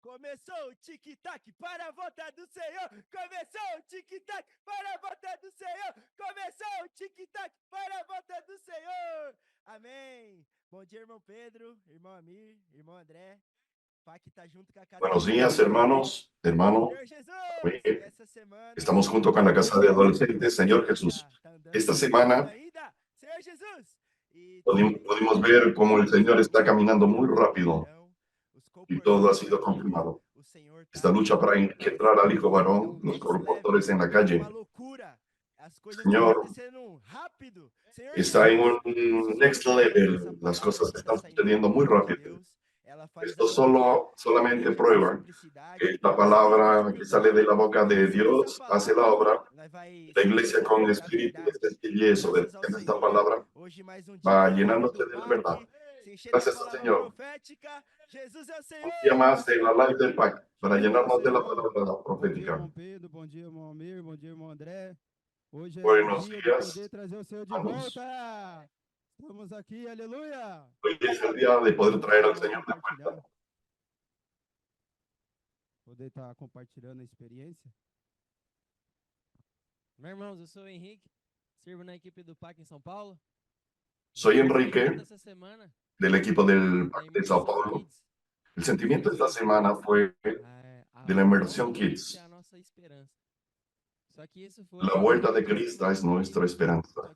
Começou o tic-tac para a volta do Senhor. Começou o tic-tac para a volta do Senhor. Começou o tic-tac para a volta do Senhor. Amém. Bom dia, irmão Pedro, irmão Amir, irmão André. Pac tá junto com a casa. Buenos días, hermanos, hermano. Senhor Jesus, essa semana Estamos junto con la casa de adolescentes, Señor Jesús. Esta semana ainda, Senhor Jesus. pudimos ver cómo el Señor está caminando muy rápido y todo ha sido confirmado. Esta lucha para encontrar al hijo varón, los corruptores en la calle, Señor, está en un next level. Las cosas están sucediendo muy rápido. Esto solamente prueba que la palabra que sale de la boca de Dios hace la obra. La iglesia con espíritu de sencillez obedeciendo esta palabra va llenándose de la verdad. Gracias al Señor. Un día más de la live del PAC para llenarnos de la palabra profética. Bom dia, irmão Amir. Bom dia, irmão André. Hoje é Buenos dia días, de poder trazer o Senhor de hermanos. volta. Estamos aqui, aleluia. Hoy es el día de poder traer al Señor de vuelta. Poder estar compartilhando a experiência. Meus irmãos, eu sou o Henrique, sirvo na equipe do PAC em São Paulo. Soy Enrique, del equipo del PAC de Sao Paulo. El sentimiento de esta semana fue de la inmersión Kids. La vuelta de Cristo es nuestra esperanza.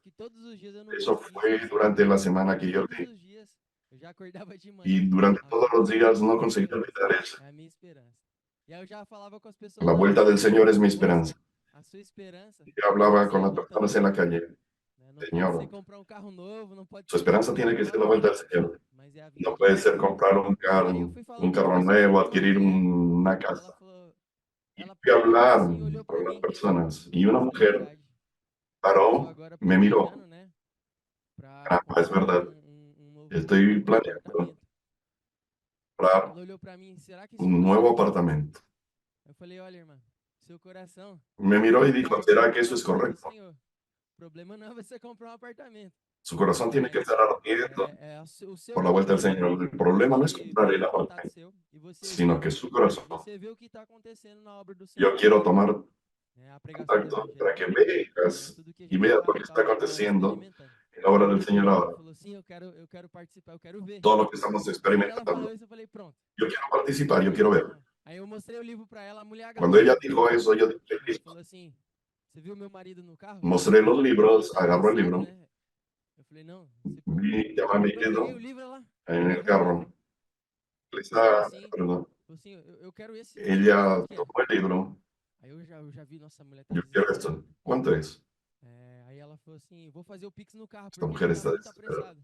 Eso fue durante la semana que yo leí. Y durante todos los días no conseguí olvidar eso. La vuelta del Señor es mi esperanza. Yo hablaba con las personas en la calle. Señor, su esperanza tiene que ser la vuelta del Señor. No puede ser comprar un carro nuevo, adquirir una casa. Y fui a hablar con las personas. Y una mujer paró, me miró. Es verdad. Estoy planeando comprar un nuevo apartamento. Me miró y dijo, ¿será que eso es correcto? Su corazón tiene que estar ardiendo por la vuelta del Señor. El problema no es comprar el apartamento, sino que su corazón. Yo quiero tomar contacto para que veas y veas lo que está aconteciendo en la obra del Señor ahora. Todo lo que estamos experimentando. Yo quiero participar, yo quiero ver. Cuando ella dijo eso, yo dije, listo. Mostré los libros, agarró el libro. Vi, llamé a mi marido en el carro. Perdón. Ella tomó el libro. Yo quiero esto. ¿Cuánto es? Esta mujer está desesperada.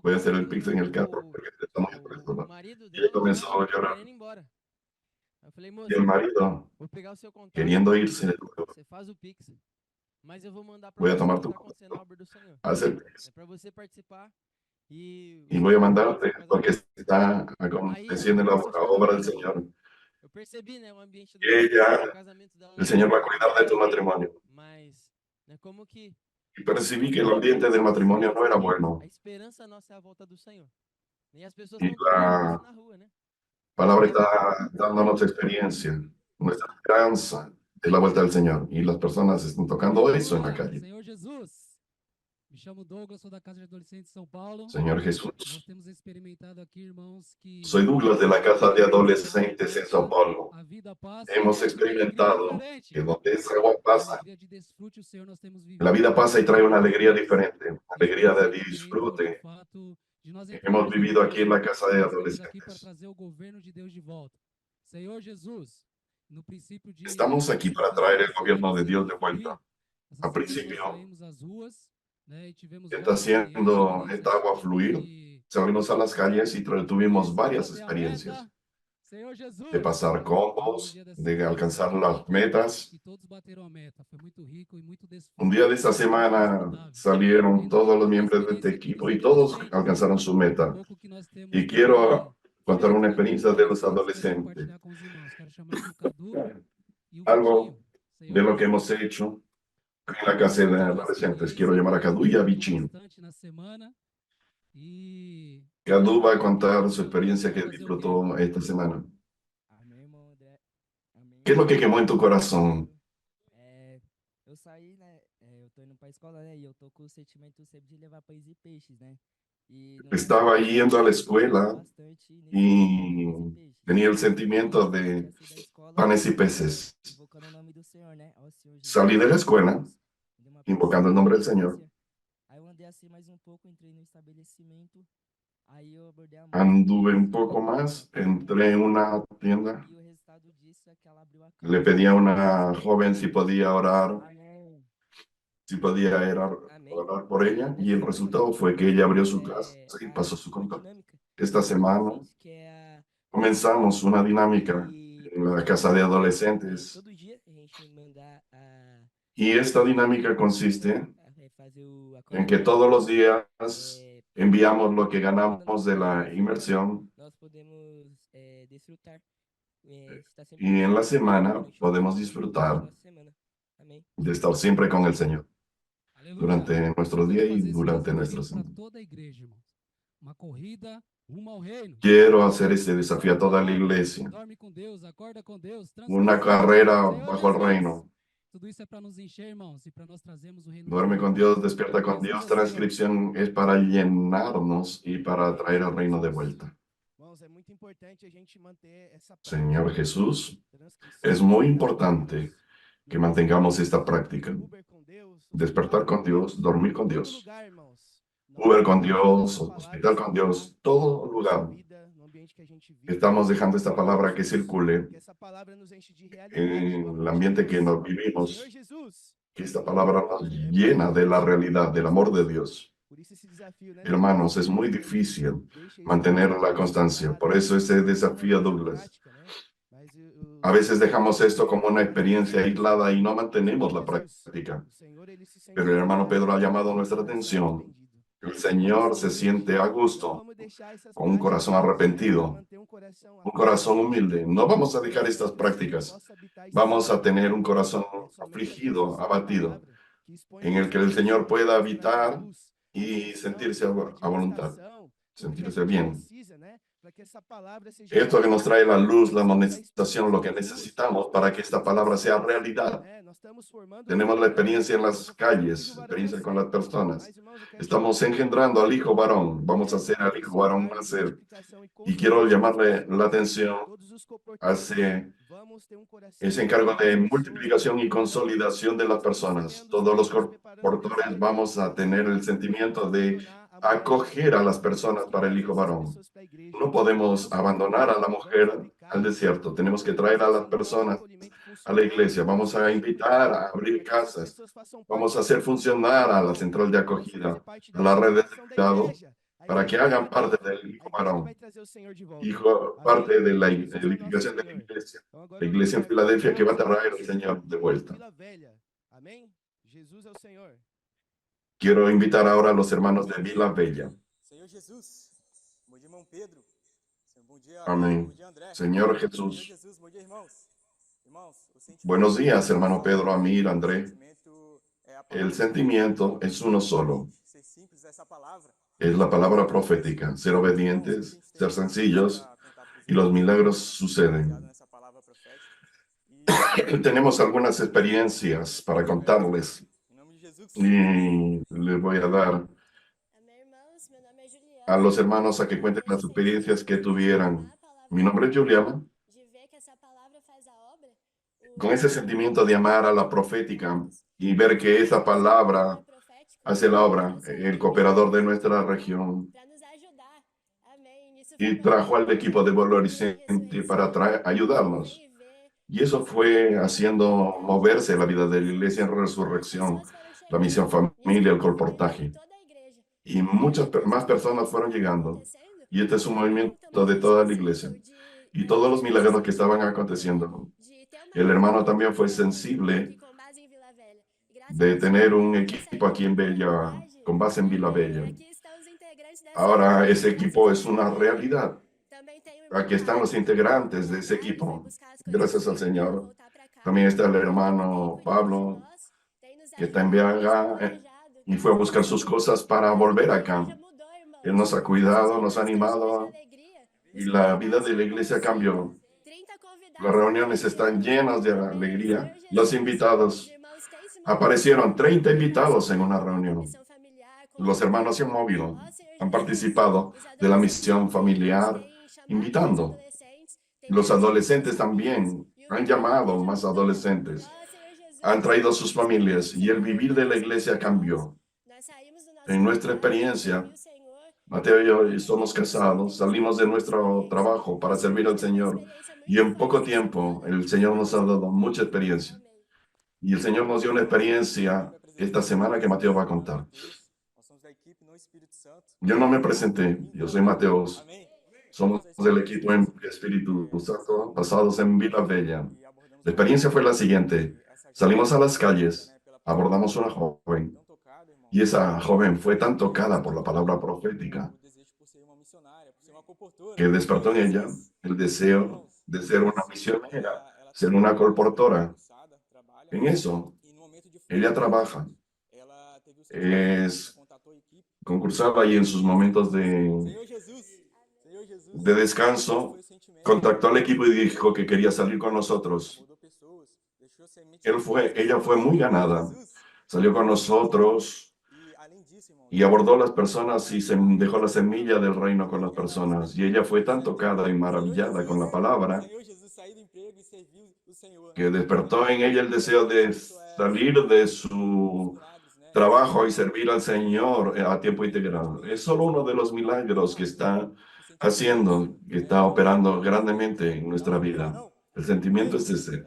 Voy a hacer el pix en el carro porque está muy preocupada. Y ella comenzó a llorar. Y el marido, queriendo irse, le dijo, voy a tomar tu contacto, haz el pix. Y voy a mandarte lo que está aconteciendo en la obra del Señor. Y ella, el Señor va a cuidar de tu matrimonio. Y percibí que el ambiente del matrimonio no era bueno. Y la palabra está dándonos experiencia, nuestra esperanza de la vuelta del Señor. Y las personas están tocando eso en la calle. Senhor Jesus, me chamo Douglas, sou da Casa de Adolescentes de São Paulo. Señor Jesús. Nós temos experimentado aqui, irmãos, que Soy Douglas de la Casa de Adolescentes en São Paulo. Hemos experimentado que donde esa agua pasa, la vida pasa y trae una alegría diferente, una alegría de disfrute. Hemos vivido aquí en la Casa de Adolescentes. Estamos aquí para traer el gobierno de Dios de vuelta. Al principio, está haciendo esta agua fluir. Salimos a las calles y tuvimos varias experiencias de pasar combos, de alcanzar las metas. Un día de esta semana salieron todos los miembros de este equipo y todos alcanzaron su meta. Y quiero contar una experiencia de los adolescentes. Algo de lo que hemos hecho en la Casa de Adolescentes. Quiero llamar a Cadu y a Bichin. E Cadu va a contar su experiencia que disfrutó esta semana. Amém, irmão André. Amém, ¿Qué es lo que irmão quemó en tu corazón? Eu saí, né? Eu tô indo pra escola, né? E eu tô com o sentimento sempre de levar pães e peixes, né? E no momento Estaba que yendo a la eu escuela bastante nesse sentido de y pães e peixes. tenía el E aí sentimiento eu comecei de a sair da escola panes y peces. invocando o nome do Senhor, né? Ó Senhor Salí Jesus, de la Senhor escuela Jesus. Me deu uma invocando el paixão nombre pela del Señor. igreja. Aí eu andei assim mais um pouco, entrei no estabelecimento. Aí eu abordei a moça. Anduve un poco más, entré en una tienda, E o resultado disso é que ela abriu a le casa. pedí a una joven si podía orar, Amém. si podía Amém. orar por ella, y Essa el semana resultado fue que ella abrió su casa é y pasó su uma contacto. dinâmica Esta de semana adolescente que é a comenzamos una dinámica e en la casa de adolescentes, todo dia a gente mandar y esta dinámica consiste fazer o en Acorda que com todos los Deus. días enviamos lo que Quando ganamos nós de fazemos la isso, inmersión nós podemos desfrutar, estar sempre y en la presente semana durante podemos durante a disfrutar nossa semana. Amém. de estar siempre con el Señor aleluia. durante nuestro Eu día quero y fazer esse durante nuestra desafio para semana. toda a igreja, irmãos. Uma corrida rumo ao reino. Quiero hacer ese desafío a toda la iglesia, Dorme com Deus, acorda com Deus, una transmissão. carrera Senhor bajo el Jesus. reino. Tudo isso é para nos encher, irmãos, e para nós trazermos o reino de Duerme Deus. con Dios, despierta con Jesus Dios. é o Senhor. Transcripción es para llenarnos y para traer el reino de vuelta. Irmãos, é muito importante a gente manter essa Señor prática Jesús, de transcrição, es muy acordar com importante Deus, que dormir com mantengamos Deus, esta práctica. Uber com Deus, Despertar hospital com con Dios, Deus, dormir con todo Dios, lugar, irmãos. Nós Uber con estamos deixando Dios, essa palavra hospital con circular Dios, todo na nossa lugar. vida, no ambiente que a gente vive. Estamos dejando esta Senhor palabra que Jesus, circule que essa palavra nos enche de realidade do en el amor de ambiente que Deus. nos Senhor vivimos, Jesus, que esta palabra nos irmãos, é muito llena de la difícil realidad, manter a del amor de constância. Dios. Por isso esse desafio, né, Hermanos, Douglas? es muy Que a gente difícil deixa isso mantener aqui la constancia. Por guardado, eso ese como uma desafío, coisa Douglas. prática, né? Mas o A veces Senhor, dejamos ele esto como una faz experiencia isso. aislada y no mantenemos Senhor la Jesus, práctica. o Senhor, ele se sente Pero el hermano Pedro ha confortável llamado com um nuestra coração atención. arrependido. El Um Señor coração se humilde. siente a Não gusto vamos deixar essas con un práticas, corazón irmãos, mas arrepentido, manter um coração un corazón abatido, humilde. No vamos a um dejar estas coração que o Senhor prácticas. possa habitar e se Vamos a sentir. tener un corazón É somente a afligido, discussão da abatido, palavra que expõe en el nosso que el Señor coração, que pueda nos traz a habitar luz, a y direção, sentirse a a voluntad, admoestação, tudo que a sentirse gente bien. precisa, né? Para que essa palavra seja Esto que nos realidade. trae la luz, la Nós temos a amonestación, lo que experiência das ruas, necesitamos para das que esta palabra sea situações, realidad. né? Nós estamos formando o Tenemos filho la varão. experiencia en las Eu vou fazer o filho calles, varão experiencia con las nascer. personas. Mas, irmãos, eu quero Estamos chamar a atenção engendrando al hijo varón. Vamos a é, hacer ao al hijo varón discipular, nacer. multiplicação e Y quiero consolidação das llamarle la pessoas. atención Todos os a comportamentos. ese Vamos ter um coração ese de encargo acolher de as pessoas, de multiplicación y preparar. consolidación de las Nós vamos estar personas. ganhando os Todos los membros, preparando os portadores vamos a discípulos. tener el E sentimiento podemos se de tornar a maioria. acoger a las Nós temos personas que para el trazer hijo essas varón. pessoas para a igreja. No podemos Vamos abandonar a acolher, la vamos mujer al aplicar. desierto. Tenemos que Vamos traer a las fazer o nosso personas acolhimento a la funcionar iglesia. como Vamos a célula, invitar a abrir para que essas casas. pessoas façam parte Vamos a da hacer família do funcionar a la varão. central de Vamos fazer acogida, parte a da la red de multiplicação da cuidado, igreja. A para igreja que que vai hagan dar parte tempo. del hijo A igreja que varón, vai trazer o Senhor de volta. parte Amém? de la Jesus é o nosso edificación de la Senhor. iglesia. Então La agora eu iglesia en quero Filadelfia que va a convidar os traer al irmãos Señor de de vuelta. Vila Velha. Amém? Jesus é o Senhor. Quiero invitar ahora a los hermanos de Vila Bella. Senhor Jesus, bom dia, irmão Pedro. Bom dia, Amén. bom dia, André. Señor Senhor Jesús. Jesus, bom dia, irmãos. Irmãos, o sentimento Buenos días, é hermano só Pedro, Amir, o André. sentimento é a El palavra sentimiento es uno solo. ser simples essa palavra. Es la palabra profética. Ser obedientes, ser sencillos, y los milagros suceden. Nessa palavra profética. Tenemos algunas experiencias para contarles Em nome de Jesus. y les voy a dar Amém, irmãos? Meu nome é Juliana. a los hermanos a que cuenten las experiencias que tuvieran. Mi nombre es Juliana. De ver que essa palavra faz a obra. Con ese sentimiento de amar a la profética y ver que esa palabra hace la obra, el cooperador de nuestra región, Para nos ajudar. Amém. Isso y foi trajo al equipo de Vuelo Horizonte para ayudarnos. Y eso fue haciendo moverse la vida de la iglesia en resurrección, la misión familia, el colportaje. Y muchas más personas fueron llegando. Y este es un movimiento de toda la iglesia. Y todos los milagros que estaban aconteciendo. El hermano también fue sensible de tener un equipo aquí en Bella, con base en Vila Bella. Ahora ese equipo es una realidad. Aquí están los integrantes de ese equipo. Gracias al Señor. También está el hermano Pablo, que está en Viaga y fue a buscar sus cosas para volver acá. Él nos ha cuidado, nos ha animado y la vida de la iglesia cambió. Las reuniones están llenas de alegría. Los invitados, aparecieron 30 invitados en una reunión. Los hermanos se han movido, han participado de la misión familiar, invitando. Los adolescentes también han llamado más adolescentes, han traído sus familias y el vivir de la iglesia cambió. En nuestra experiencia, Mateo y yo somos casados, salimos de nuestro trabajo para servir al Señor y en poco tiempo el Señor nos ha dado mucha experiencia. Y el Señor nos dio una experiencia esta semana que Mateo va a contar. Yo no me presenté, yo soy Mateo. Somos del equipo en Espíritu Santo, basados en Vila Bella. La experiencia fue la siguiente. Salimos a las calles, abordamos una joven, y esa joven fue tan tocada por la palabra profética que despertó en ella el deseo de ser una misionera, ser una colportora. En eso, ella trabaja, es concursada y en sus momentos de descanso, contactó al equipo y dijo que quería salir con nosotros. Ella fue muy ganada, salió con nosotros y abordó a las personas y se dejó la semilla del reino con las personas. Y ella fue tan tocada y maravillada con la palabra que despertó en ella el deseo de salir de su trabajo y servir al Señor a tiempo integral. Es solo uno de los milagros que está haciendo, que está operando grandemente en nuestra vida. El sentimiento es ese: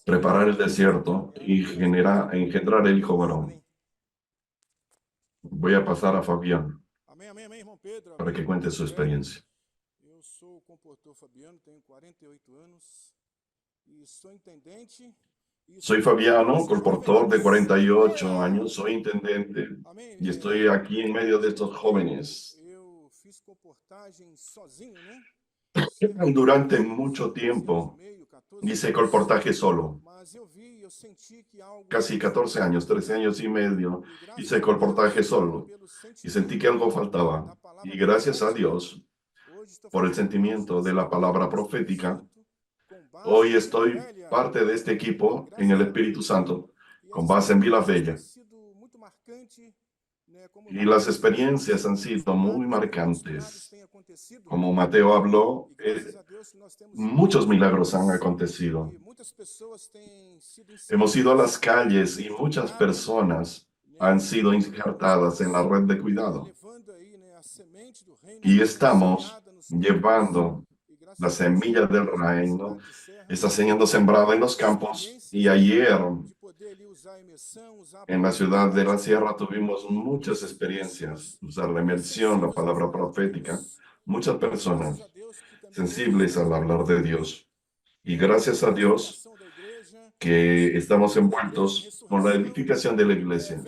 preparar el desierto y engendrar el hijo varón. Voy a pasar a Fabián para que cuente su experiencia. Eu sou o comportor Fabiano, tenho 48 anos e sou intendente. Soy Fabiano, colportor de 48 años, soy intendente y estoy aquí en medio de estos jóvenes. Eu fiz comportagem sozinho, né? Durante mucho tiempo hice colportaje solo. Casi 14 años, 13 años y medio, hice colportaje solo y sentí que algo faltaba. Y gracias a Dios, por el sentimiento de la palabra profética, hoy estoy parte de este equipo en el Espíritu Santo, con base en Vila Bella. Y las experiencias han sido muy marcantes. Como Mateo habló, muchos milagros han acontecido. Hemos ido a las calles y muchas personas han sido injertadas en la red de cuidado. Y estamos llevando la semilla del reino, está siendo sembrada en los campos. Y ayer, en la ciudad de la Sierra, tuvimos muchas experiencias, usar la inmersión, la palabra profética, muchas personas sensibles al hablar de Dios. Y gracias a Dios que estamos envueltos con la edificación de la iglesia.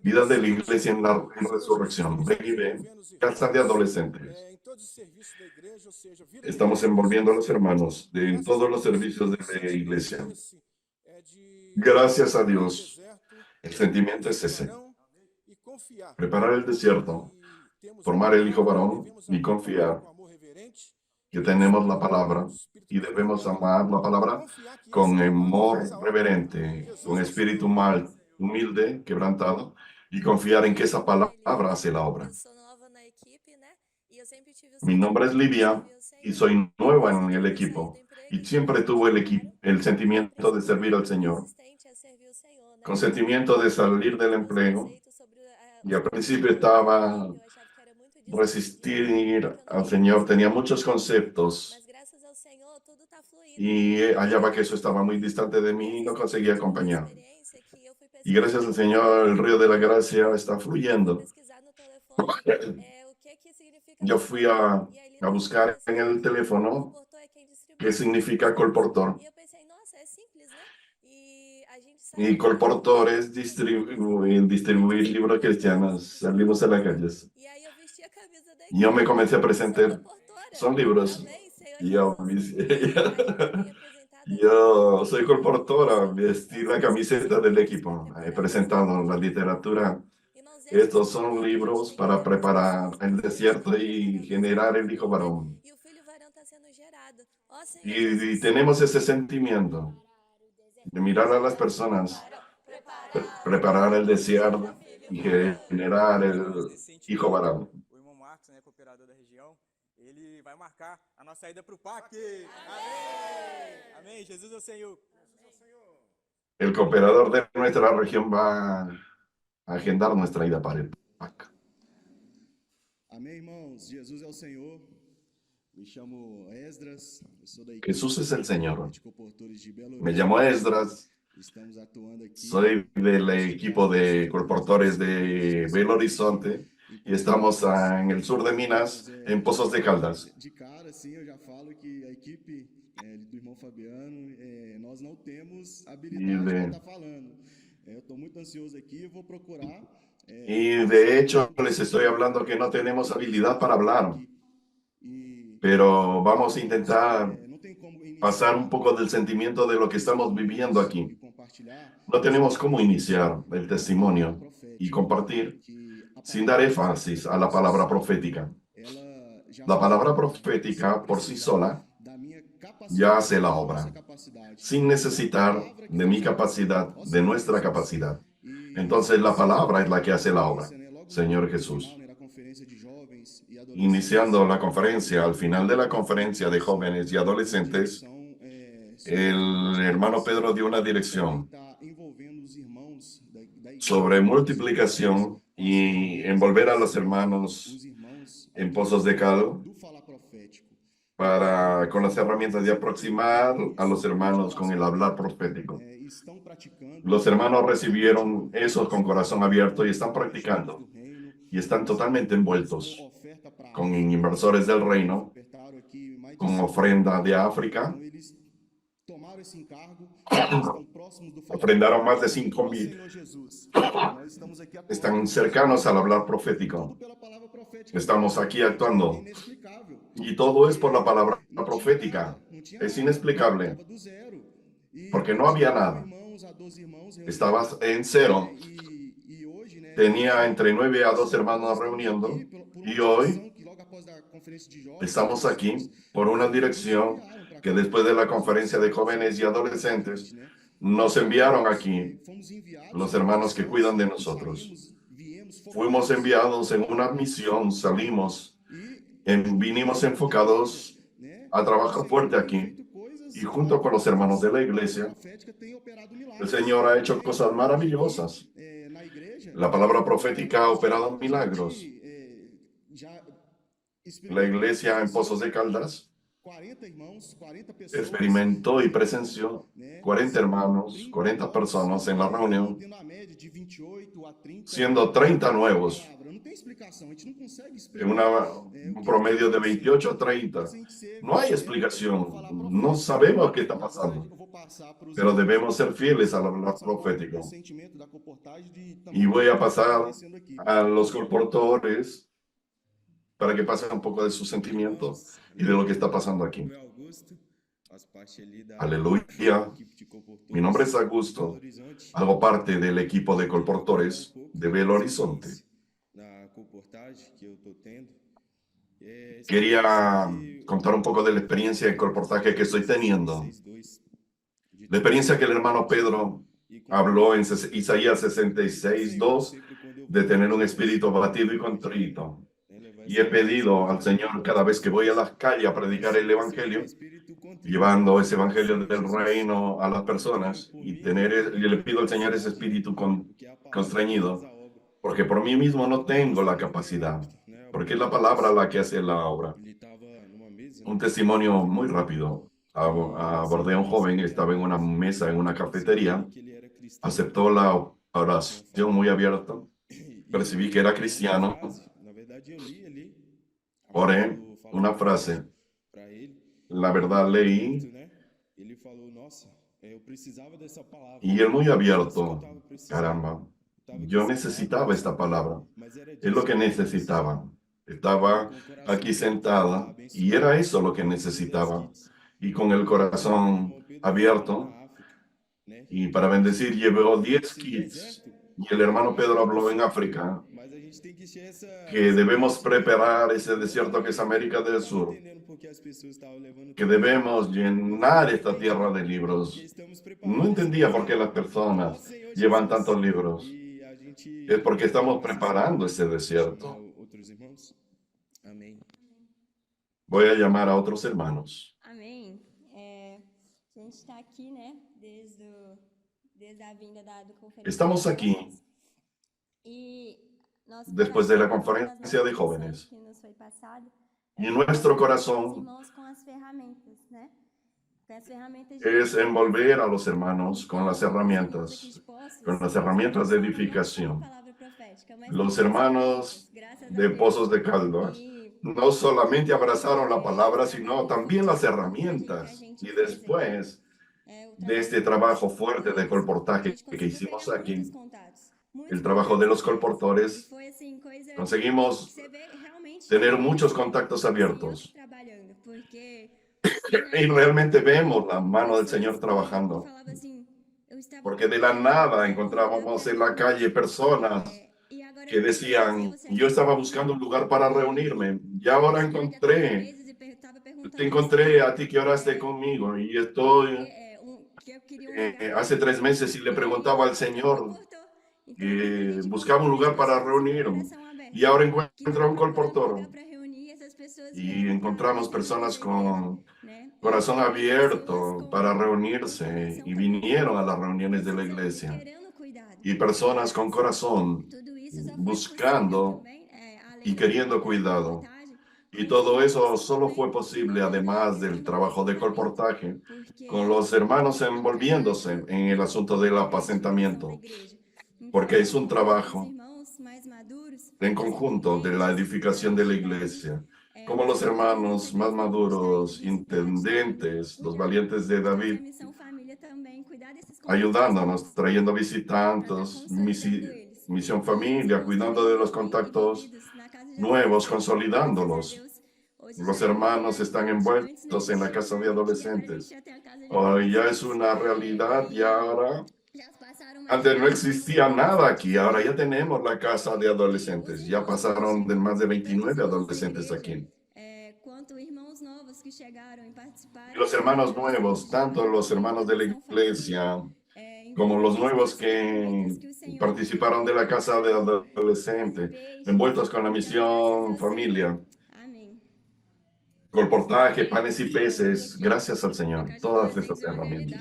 Vida de la iglesia en resurrección. Ven y ven, casa de adolescentes. Estamos envolviendo a los hermanos en todos los servicios de la iglesia. Gracias a Dios. El sentimiento es ese: preparar el desierto, formar el hijo varón y confiar que tenemos la palabra y debemos amar la palabra con amor reverente, con espíritu humilde, quebrantado, y confiar en que esa palabra hace la obra. Mi nombre es Livia y soy nueva en el equipo y siempre tuve el sentimiento de servir al Señor, con sentimiento de salir del empleo, y al principio estaba resistir al Señor, tenía muchos conceptos y hallaba que eso estaba muy distante de mí y no conseguía acompañar. Y gracias al Señor, el río de la gracia está fluyendo. Yo fui a buscar en el teléfono qué significa colportor. Y colportor es distribuir libros cristianos. Salimos a las calles. Yo me comencé a presentar. Son libros. Yo soy colportora, vestí la camiseta del equipo. He presentado la literatura Estos son libros para preparar el desierto y generar el hijo varón. Y tenemos ese sentimiento de mirar a las personas, preparar el desierto y generar el hijo varón. O irmão Marcos, né, cooperador da região, ele vai marcar a nossa ida para o PAC. Amém! Amém! Jesus é o Senhor. El cooperador de nuestra región va a agendar nuestra ida para el PAC. Amém, irmãos. Jesus é o Senhor. Me chamo Esdras. Eu sou da equipe Jesús es el Señor. de comportores de Belo Me Horizonte. llamo Esdras. Estamos atuando aqui. Soy del equipo de colportores de Belo Horizonte y estamos en el sur de Minas, en Pozos de Caldas. De cara, assim, eu já falo que a equipe do irmão Fabiano, nós não temos habilidade para estar falando. Eu estou muito ansioso aqui, eu vou procurar. Y de hecho les estoy hablando que no tenemos habilidad para hablar, pero vamos a intentar pasar un poco del sentimiento de lo que estamos viviendo aquí. No tenemos cómo iniciar el testimonio y compartir sin dar énfasis a la palabra profética. La palabra profética por sí sola ya hace la obra, sin necesitar de mi capacidad, de nuestra capacidad. Entonces la palabra es la que hace la obra, Señor Jesús. Iniciando la conferencia, al final de la conferencia de jóvenes y adolescentes, el hermano Pedro dio una dirección sobre multiplicación y envolver a los hermanos en pozos de cal para, con las herramientas de aproximar a los hermanos con el hablar profético. Los hermanos recibieron eso con corazón abierto y están practicando y están totalmente envueltos con inversores del reino, con ofrenda de África. Ofrendaron más de 5,000. Están cercanos al hablar profético. Estamos aquí actuando. Y todo es por la palabra profética. Es inexplicable. Porque no había nada. Estabas en cero. Tenía entre 9 a 12 hermanos reuniendo. Y hoy estamos aquí por una dirección que después de la conferencia de jóvenes y adolescentes nos enviaron aquí los hermanos que cuidan de nosotros. Fuimos enviados en una misión, salimos, vinimos enfocados a trabajar fuerte aquí. Y junto con los hermanos de la iglesia, el Señor ha hecho cosas maravillosas. La palabra profética ha operado milagros. La iglesia en Pozos de Caldas experimentó y presenció 40 hermanos, 40 personas en la reunión, siendo 30 nuevos, en un promedio de 28 a 30. No hay explicación, no sabemos qué está pasando, pero debemos ser fieles al hablar profético. Y voy a pasar a los colportores para que pasen un poco de su sentimiento y de lo que está pasando aquí. Aleluya. Mi nombre es Augusto. Hago parte del equipo de colportores de Belo Horizonte. Quería contar un poco de la experiencia de colportaje que estoy teniendo. La experiencia que el hermano Pedro habló en Isaías 66:2 de tener un espíritu abatido y contrito. Y he pedido al Señor cada vez que voy a las calles a predicar el Evangelio, llevando ese Evangelio del reino a las personas, y le pido al Señor ese espíritu constreñido, porque por mí mismo no tengo la capacidad, porque es la palabra la que hace la obra. Un testimonio muy rápido. Abordé a un joven, estaba en una mesa en una cafetería, aceptó la oración muy abierta, percibí que era cristiano. Oré una frase, la verdad leí, y él muy abierto, caramba, yo necesitaba esta palabra, es lo que necesitaba. Estaba aquí sentada y era eso lo que necesitaba, y con el corazón abierto, y para bendecir llevó 10 kits Y el hermano Pedro habló en África mas a gente tem que encher que debemos preparar ese desierto que es América del Sur, entendendo porque as pessoas estavam levando que debemos llenar esta tierra de libros. estamos No entendía por qué las personas llevan tantos libros. e a gente Es porque estamos preparando ese desierto. outros irmãos. Amém. Voy a llamar a otros hermanos. Amém. A gente está aqui, né, desde a vinda do conferência. Estamos aquí E nosso después de la coração, conferencia de jóvenes. que nos foi passado, Y nuestro os corazón irmãos com as ferramentas, né? Com as ferramentas es envolver a los hermanos con las herramientas de edificación. Los hermanos de Pozos de Caldas no solamente abrazaron la palabra, sino también las herramientas. Y después de este trabajo fuerte de colportaje que hicimos aquí, el trabajo de los colportores, conseguimos tener muchos contactos abiertos. Y realmente vemos la mano del Señor trabajando. Porque de la nada encontrábamos en la calle personas que decían, yo estaba buscando un lugar para reunirme y ahora te encontré a ti que oraste conmigo y estoy hace 3 meses y le preguntaba al Señor que buscaba un lugar para reunirme y ahora encuentro un colportor y encontramos personas con corazón abierto para reunirse y vinieron a las reuniones de la iglesia y personas con corazón buscando y queriendo cuidado. Y todo eso solo fue posible, además del trabajo de colportaje, con los hermanos envolviéndose en el asunto del apacentamiento, porque es un trabajo en conjunto de la edificación de la iglesia. Como los hermanos más maduros, intendentes, los valientes de David, ayudándonos, trayendo visitantes, misión familia, cuidando de los contactos nuevos, consolidándolos. Los hermanos están envueltos en la casa de adolescentes. Hoy ya es una realidad y ahora, antes no existía nada aquí, ahora ya tenemos la casa de adolescentes. Ya pasaron de más de 29 adolescentes aquí. Y los hermanos nuevos, tanto los hermanos de la iglesia como los nuevos que participaron de la casa de adolescentes, envueltos con la misión familia, colportaje, panes y peces, gracias al Señor, todas estas herramientas.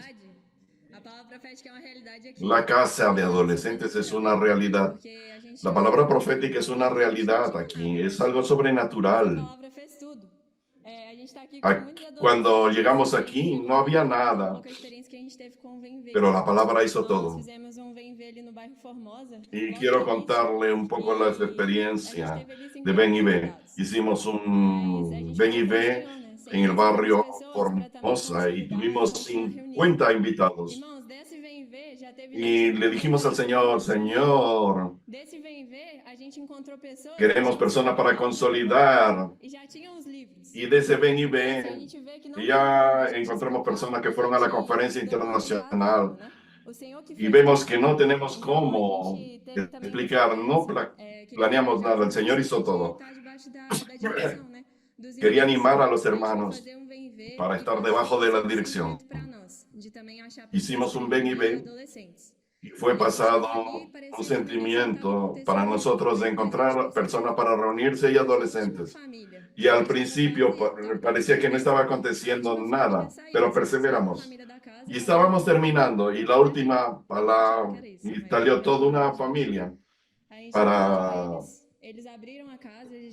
La casa de adolescentes es una realidad. La palabra profética es una realidad aquí, es algo sobrenatural. Cuando llegamos aquí no había nada, pero la palabra hizo todo. Y quiero contarle un poco la experiencia de Ven y Ve. Hicimos un Ven y Ve en el barrio Formosa y tuvimos 50 invitados. Y le dijimos al Señor, Señor, queremos personas para consolidar. Y de ese Ven y Ve, ya encontramos personas que fueron a la conferencia internacional. Y vemos que no tenemos cómo explicar, no planeamos nada, el Señor hizo todo. Quería animar a los hermanos para estar debajo de la dirección. Hicimos un Ven y Ve y fue pasado un sentimiento para nosotros de encontrar personas para reunirse y adolescentes. Y al principio parecía que no estaba aconteciendo nada, pero perseveramos. Y estábamos terminando y la última palabra, y salió toda una familia para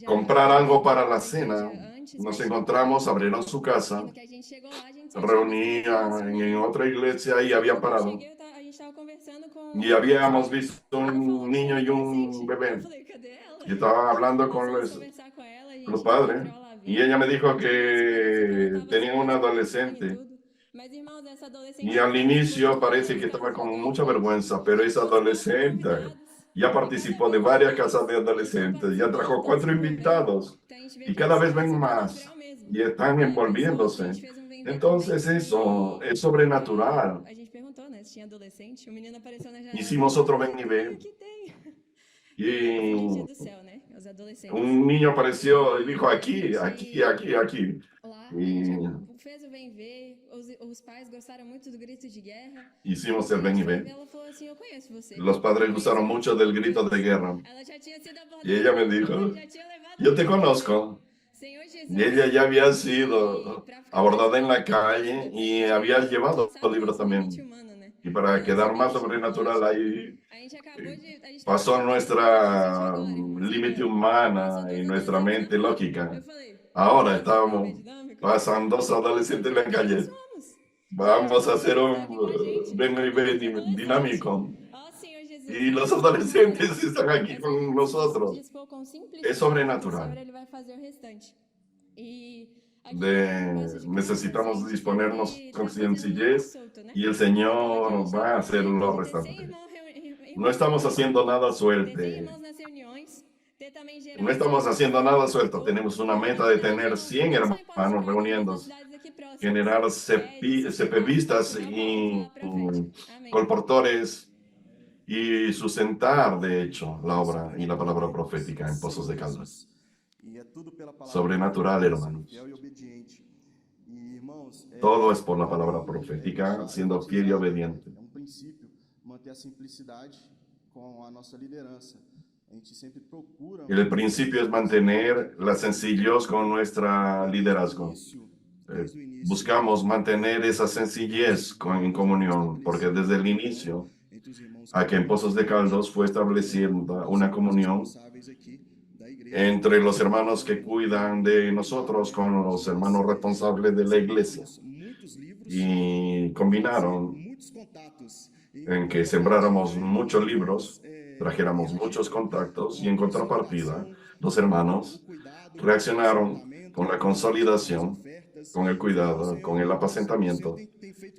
comprar algo para la cena. Nos encontramos, abrieron su casa, reunían en otra iglesia y habían parado. Y habíamos visto un niño y un bebé. Y estaba hablando con los padres. Y ella me dijo que tenían un adolescente. Y al inicio parece que estaba con mucha vergüenza, pero esa adolescente ya participó de varias casas de adolescentes, ya trajo 4 invitados y cada vez ven más y están envolviéndose. Entonces eso es sobrenatural. perguntou, né, se tinha adolescente. O menino apareceu na janela. Hicimos otro ven y ve. Aqui tem. Y do céu, né? Os adolescentes. un niño apareció y dijo, aquí, aquí, aquí, aquí. Lá, Y fez o vem ver. Os pais gostaram muito do grito de guerra. hicimos el ven y ve. Ela falou assim, eu conheço você. Los padres gustaron mucho del grito de guerra. Ela já tinha sido abordada. Y ella me dijo, Já tinha levado yo te conozco. Senhor Jesus. Y ella ya había sido abordada en la calle y había llevado el libro también. Y para quedar más sobrenatural, ahí pasó nuestra límite humana y nuestra mente lógica. Ahora estamos pasando dos adolescentes en la calle. Vamos a hacer un ven y ve dinámico. Y los adolescentes están aquí con nosotros. Es sobrenatural. Necesitamos disponernos con sencillez y el Señor va a hacer lo restante. No estamos haciendo nada suerte. No estamos haciendo nada suelto. Tenemos una meta de tener 100 hermanos reuniéndose, generar CPVistas y colportores y sustentar, de hecho, la obra y la palabra profética en Pozos de Caldas. Sobrenatural, hermanos. Todo es por la palabra profética, siendo fiel y obediente. El principio es mantener la sencillez con nuestra liderazgo. Buscamos mantener esa sencillez en comunión, porque desde el inicio, aquí en Pozos de Caldas fue establecida una comunión entre los hermanos que cuidan de nosotros con los hermanos responsables de la iglesia. Y combinaron en que sembráramos muchos libros, trajéramos muchos contactos y en contrapartida, los hermanos reaccionaron con la consolidación, con el cuidado, con el apacentamiento,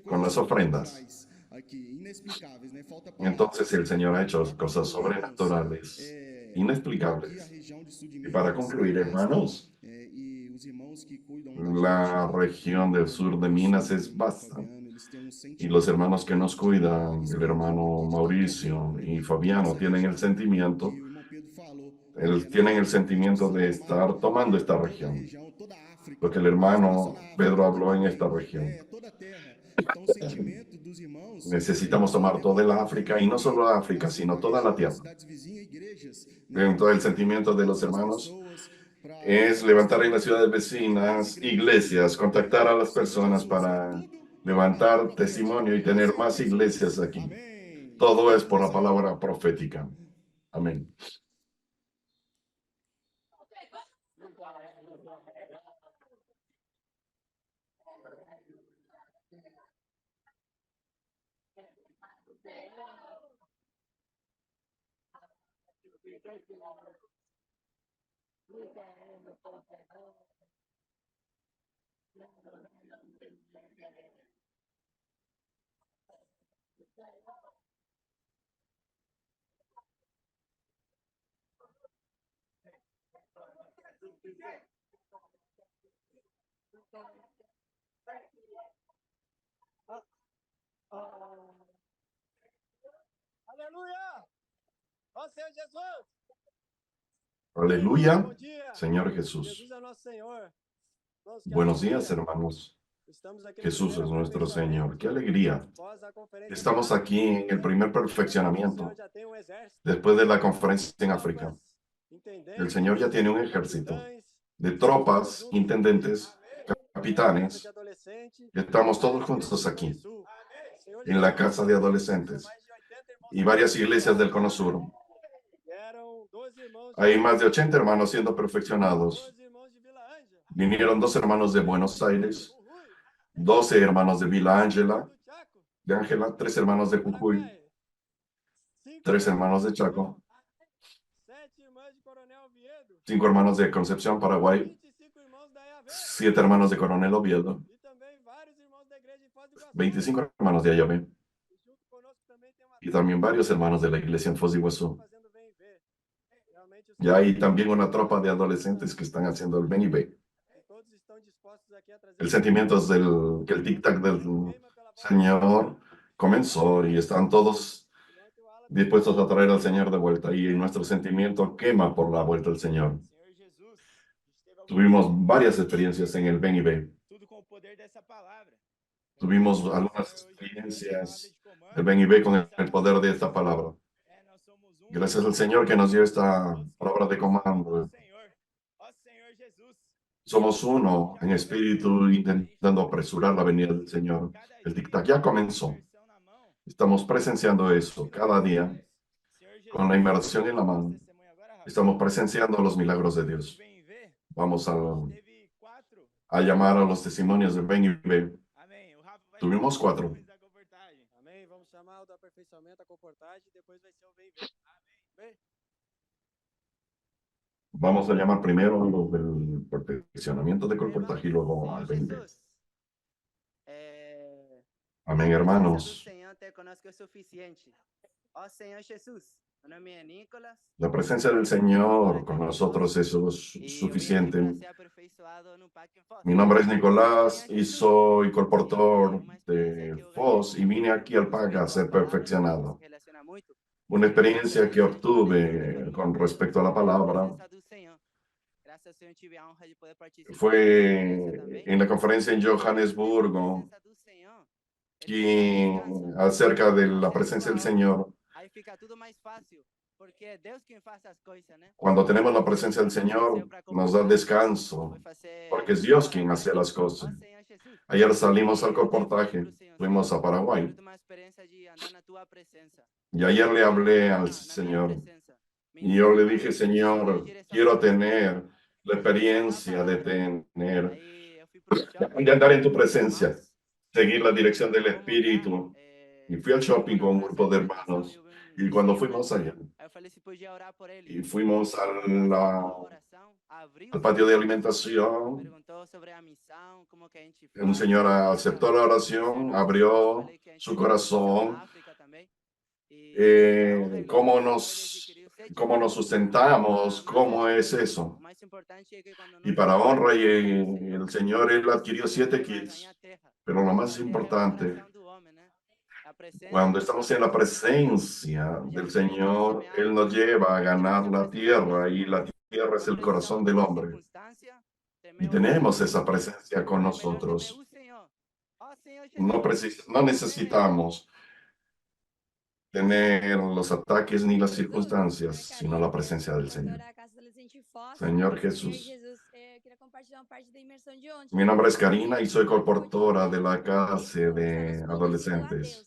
con las ofrendas. Entonces el Señor ha hecho cosas sobrenaturales, inexplicables. Y para concluir, hermanos, la región del sur de Minas es vasta. Y los hermanos que nos cuidan, el hermano Mauricio y Fabiano, tienen el sentimiento de estar tomando esta región. Porque el hermano Pedro habló en esta región. Necesitamos tomar toda la África, y no solo África, sino toda la tierra. Entonces, el sentimiento de los hermanos es levantar en las ciudades vecinas iglesias, contactar a las personas para levantar testimonio y tener más iglesias aquí. Todo es por la palabra profética. Amén. Aleluya. Ó Senhor Jesus. Aleluya, Señor Jesús. Buenos días, hermanos. Jesús es nuestro Señor. ¡Qué alegría! Estamos aquí en el primer perfeccionamiento después de la conferencia en África. El Señor ya tiene un ejército de tropas, intendentes, capitanes. Estamos todos juntos aquí, en la casa de adolescentes y varias iglesias del Cono Sur. Hay más de 80 hermanos siendo perfeccionados. Vinieron 2 hermanos de Buenos Aires, 12 hermanos de Villa Ángela, 3 hermanos de Jujuy, 3 hermanos de Chaco, 5 hermanos de Concepción, Paraguay, 7 hermanos de Coronel Oviedo, 25 hermanos de Ayave, y también varios hermanos de la iglesia en Foz do Iguazú. Y hay también una tropa de adolescentes que están haciendo el ven y ve. El sentimiento es que el tic-tac del Señor comenzó y están todos dispuestos a traer al Señor de vuelta y nuestro sentimiento quema por la vuelta del Señor. Senhor Jesus, a gente teve algumas Tuvimos varias experiencias en el Ven y Ve. tudo com o poder dessa palavra. Tuvimos O algunas Senhor hoje deu essa palavra experiencias de comando. del Ven y Ve con Nós el somos poder de um. esta palabra. Nós somos um. Gracias al Señor que nos dio esta Todos palabra de queremos ao comando. Senhor. Ó Senhor Jesus. Somos uno Já en começou. espíritu A gente intentando está apresurar la venida del Señor. cada El dia tic-tac ya com a comenzó. imersão na mão. Estamos presenciando eso cada día Senhor Jesus, con la inmersión en la nosso mano. testemunho agora, Rafa. Estamos presenciando los milagros de No Dios. Vem e Vê, Vamos a gente teve 4. a llamar a los testimonios de Ven y Ve. Amém. O Rafa vai Tuvimos chamar 4. depois da comportagem. Amém. Vamos chamar o do aperfeiçoamento, a comportagem, depois vai ser o vem e vem. Amém. Vamos a llamar primero a los del perfeccionamiento de colportaje y luego al Ven y Ve. Jesus, Amén, a presença do hermanos. Senhor ter conosco é suficiente. Ó Senhor Jesus, meu nome é Nicolas La presencia del Señor con nosotros es e eu vim aqui suficiente. para ser aperfeiçoado no Parque Foz. Mi nombre es Nicolás y soy colportor de FOS y vine aquí al PAC a ser perfeccionado. Se relaciona muito Una experiencia que obtuve con respecto a la palabra com a presença do Senhor. Graças ao Senhor tive a honra de poder participar fue também. en la conferencia en A Johannesburgo presença do Senhor, y acerca de la presencia del Señor. aí fica tudo mais fácil, porque é Deus quem faz as coisas, né? Cuando tenemos la presencia del Señor, nos da descanso, porque es Dios quien hace las cosas. Ó Senhor Jesus, Ayer salimos al colportaje, fuimos a Paraguay, fruto uma experiência de andar na tua presença. y ayer le hablé al Na minha Señor. presença. Me Y yo le ensina, dije, Señor, quiero tener la experiencia de tener, Aí eu fui pro shopping, de andar en tu presencia, irmãos, seguir la dirección del fomos Espíritu. lá, Y fui al shopping con un na grupo de alimentação hermanos. e Y cuando vizinho, né? fuimos allá, Aí eu falei se podia orar por ele. y fuimos Aceitou a oração, abriu, al patio de alimentación, perguntou sobre a missão, como que a gente un faz. señor aceptó la oración, abrió Falei que a gente su tem uma missão corazón, na África também. E a honra é minha, cómo ele nos, adquiriu 7 cómo nos títulos. sustentamos, Mas cómo es o eso. mais importante é que quando Y nós para honra y oramos el Señor, Él adquirió 7 ele vai kits. ganhar terra. Pero lo A más terra é o importante, coração do homem, né? A presença cuando do estamos Senhor. en la presencia Já del fui muito Señor, semear, Él nos lleva a e ganar nessa la presença eu tierra fiz y la tierra es uma el corazón pressão del na hombre. circunstância, Y temer o tenemos Senhor. esa presencia con É melhor temer nosotros. o Senhor. Ó Senhor No, Jesus, no necesitamos tener los ataques ni las circunstancias, sino la presencia del Señor. Señor Jesús. Mi nombre es Karina y soy colportora de la clase de adolescentes.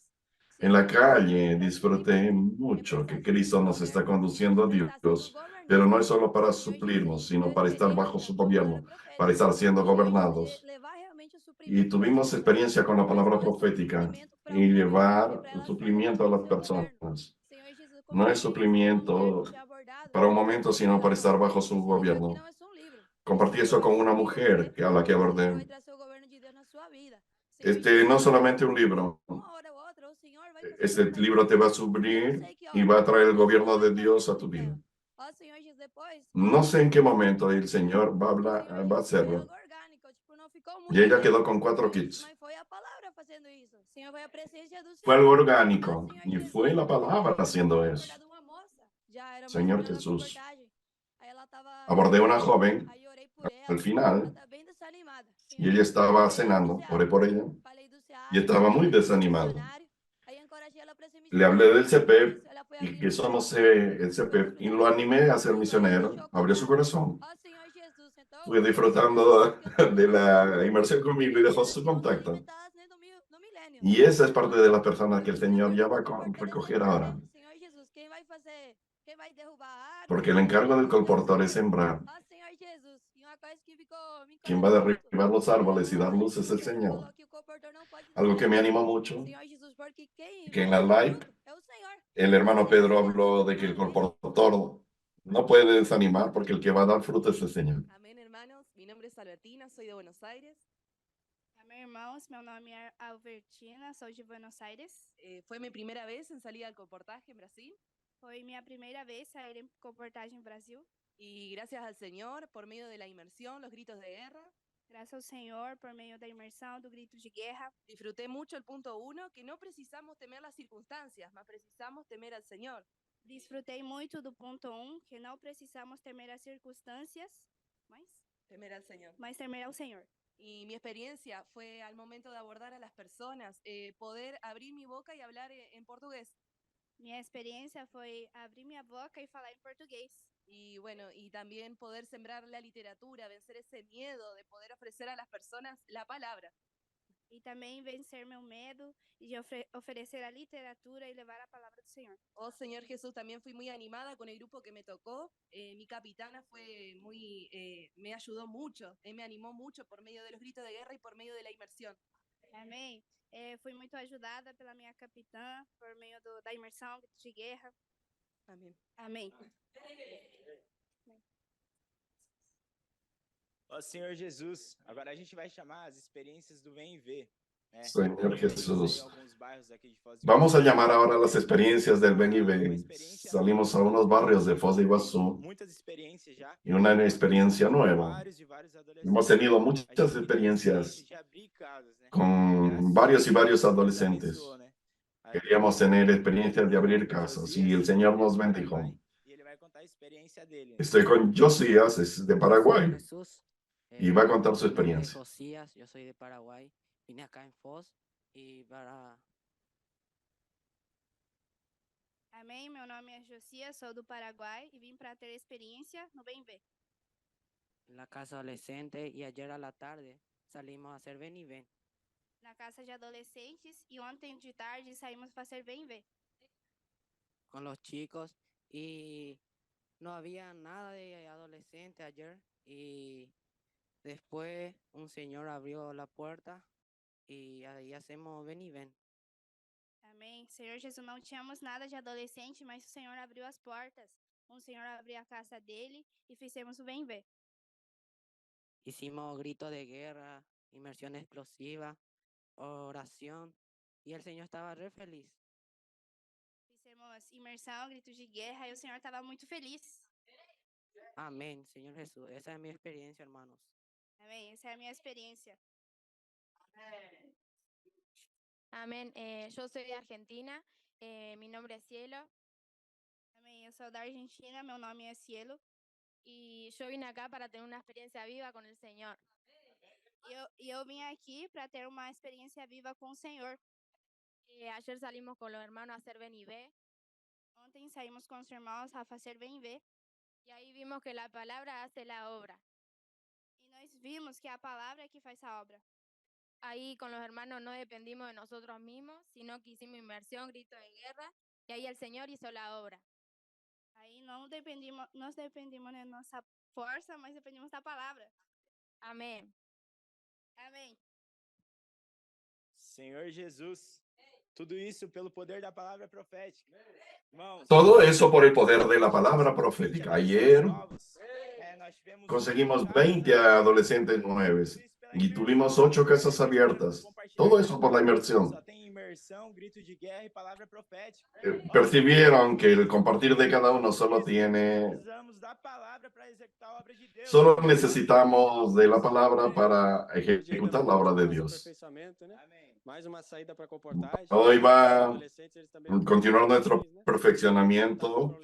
En la calle disfruté mucho que Cristo nos está conduciendo a Dios, pero no es solo para suplirnos, sino para estar bajo su gobierno, para estar siendo gobernados. Y tuvimos experiencia con la palabra profética y llevar el suplimiento a las personas. No es suplimiento para un momento, sino para estar bajo su gobierno. Compartí eso con una mujer a la que abordé. No solamente un libro. Este libro te va a suplir y va a traer el gobierno de Dios a tu vida. No sé en qué momento el Señor va a hacerlo. Y ella quedó con 4 kits. Fue algo orgánico y fue la palabra haciendo eso. Señor Jesús. Abordé a una joven al final y ella estaba cenando, oré por ella y estaba muy desanimada. Le hablé del CPEP y que somos el CPEP y lo animé a ser misionero, abrió su corazón. Fui disfrutando de la inmersión conmigo y dejó su contacto. Y esa es parte de las personas que el Señor ya va a recoger ahora. Porque el encargo del colportor es sembrar. Quien va a derribar los árboles y dar luz es el Señor. Algo que me animó mucho, que en la live el hermano Pedro habló de que el colportor no puede desanimar porque el que va a dar fruto es el Señor. Amén, hermanos. Mi nombre es Albertina, soy de Buenos Aires. Amém, irmãos. Meu nome é Albertina, sou de Buenos Aires. Fue mi primera vez en salir al comportaje en Brasil. Foi minha primeira vez sair em comportagem Brasil. Y gracias al Señor, por medio de la inmersión, los gritos de guerra. Graças ao Senhor, por meio da imersão, do grito de guerra. Disfruté mucho el punto 1, que no precisamos temer las circunstancias, mas precisamos temer al Señor. Desfrutei muito do ponto 1, que não precisamos temer as circunstâncias, Temer al Señor. mas temer ao Senhor. Y mi experiencia fue al momento de abordar a las personas, poder abrir mi boca y hablar en portugués. Minha experiência foi abrir minha boca e falar em português. Y bueno, y también poder sembrar la literatura, vencer ese miedo de poder ofrecer a las personas la palabra. E também vencer meu medo e de oferecer a literatura e levar a palavra do Senhor. Oh Señor Jesús, también fui muy animada con el grupo que me tocó. Mi capitana fue me ayudó mucho, me animó mucho por medio de los gritos de guerra y por medio de la inmersión. Amém. Fui muito ajudada pela minha capitã, por meio da imersão, grito de guerra. Amém. Amém. Ó Senhor Jesus, agora a gente vai chamar as experiências do Vem e Vê. Señor Jesús, vamos a llamar ahora las experiencias del Ven y Ven. Salimos a unos barrios de Foz de Iguazú y una experiencia nueva. Hemos tenido muchas experiencias con varios y varios adolescentes. Queríamos tener experiencias de abrir casas y el Señor nos bendijo. Estoy con Josías, es de Paraguay, y va a contar su experiencia. Josías, yo soy de Paraguay. Vine acá en Foz y para... Amém, meu nome é Josias, sou do Paraguai e vim para ter experiência no Bem Ver. La casa adolescente y ayer a la tarde salimos a hacer Ven y Ven. Na casa de adolescentes e ontem de tarde saímos para hacer Bem Ver. Con los chicos y no había nada de adolescente ayer y después un señor abrió la puerta e aí hacemos Ven y Ven. Amém. Senhor Jesus, não tínhamos nada de adolescente, mas o Senhor abriu as portas. Um Senhor abriu a casa dele e fizemos o Vem Ver. Hicimos gritos de guerra, inmersión explosiva, oración y el Señor estaba re feliz. Fizemos imersão, gritos de guerra e o Senhor estava muito feliz. Amén, Señor Jesús. Esa es mi experiencia, hermanos. Amém. Essa é a minha experiência. Amén. Yo soy de Argentina, mi nombre es Cielo. Amém. Eu sou da Argentina, meu nome é Cielo. Y yo vine acá para tener una experiencia viva con el Señor. Eu vim aqui para ter uma experiência viva com o Senhor. Ayer salimos con los hermanos a hacer Ven y Ve. Ontem saímos com os irmãos a fazer Ven e Ve. Y ahí vimos que la palabra hace la obra. E nós vimos que a palavra é que faz a obra. Ahí con los hermanos no dependimos de nosotros mismos, sino que hicimos inmersión, grito de guerra, y ahí el Señor hizo la obra. Aí nós dependimos de nossa força, mas dependimos da palavra. Amém. Amém. Senhor Jesus, tudo isso pelo poder da palavra profética. Irmãos, todo eso por el poder de la palabra profética. Ayer conseguimos 20 adolescentes nuevos y tuvimos 8 casas abiertas. Todo eso por la inmersión. Percibieron que el compartir de cada uno solo necesitamos de la palabra para ejecutar la obra de Dios. Hoy va a continuar nuestro perfeccionamiento.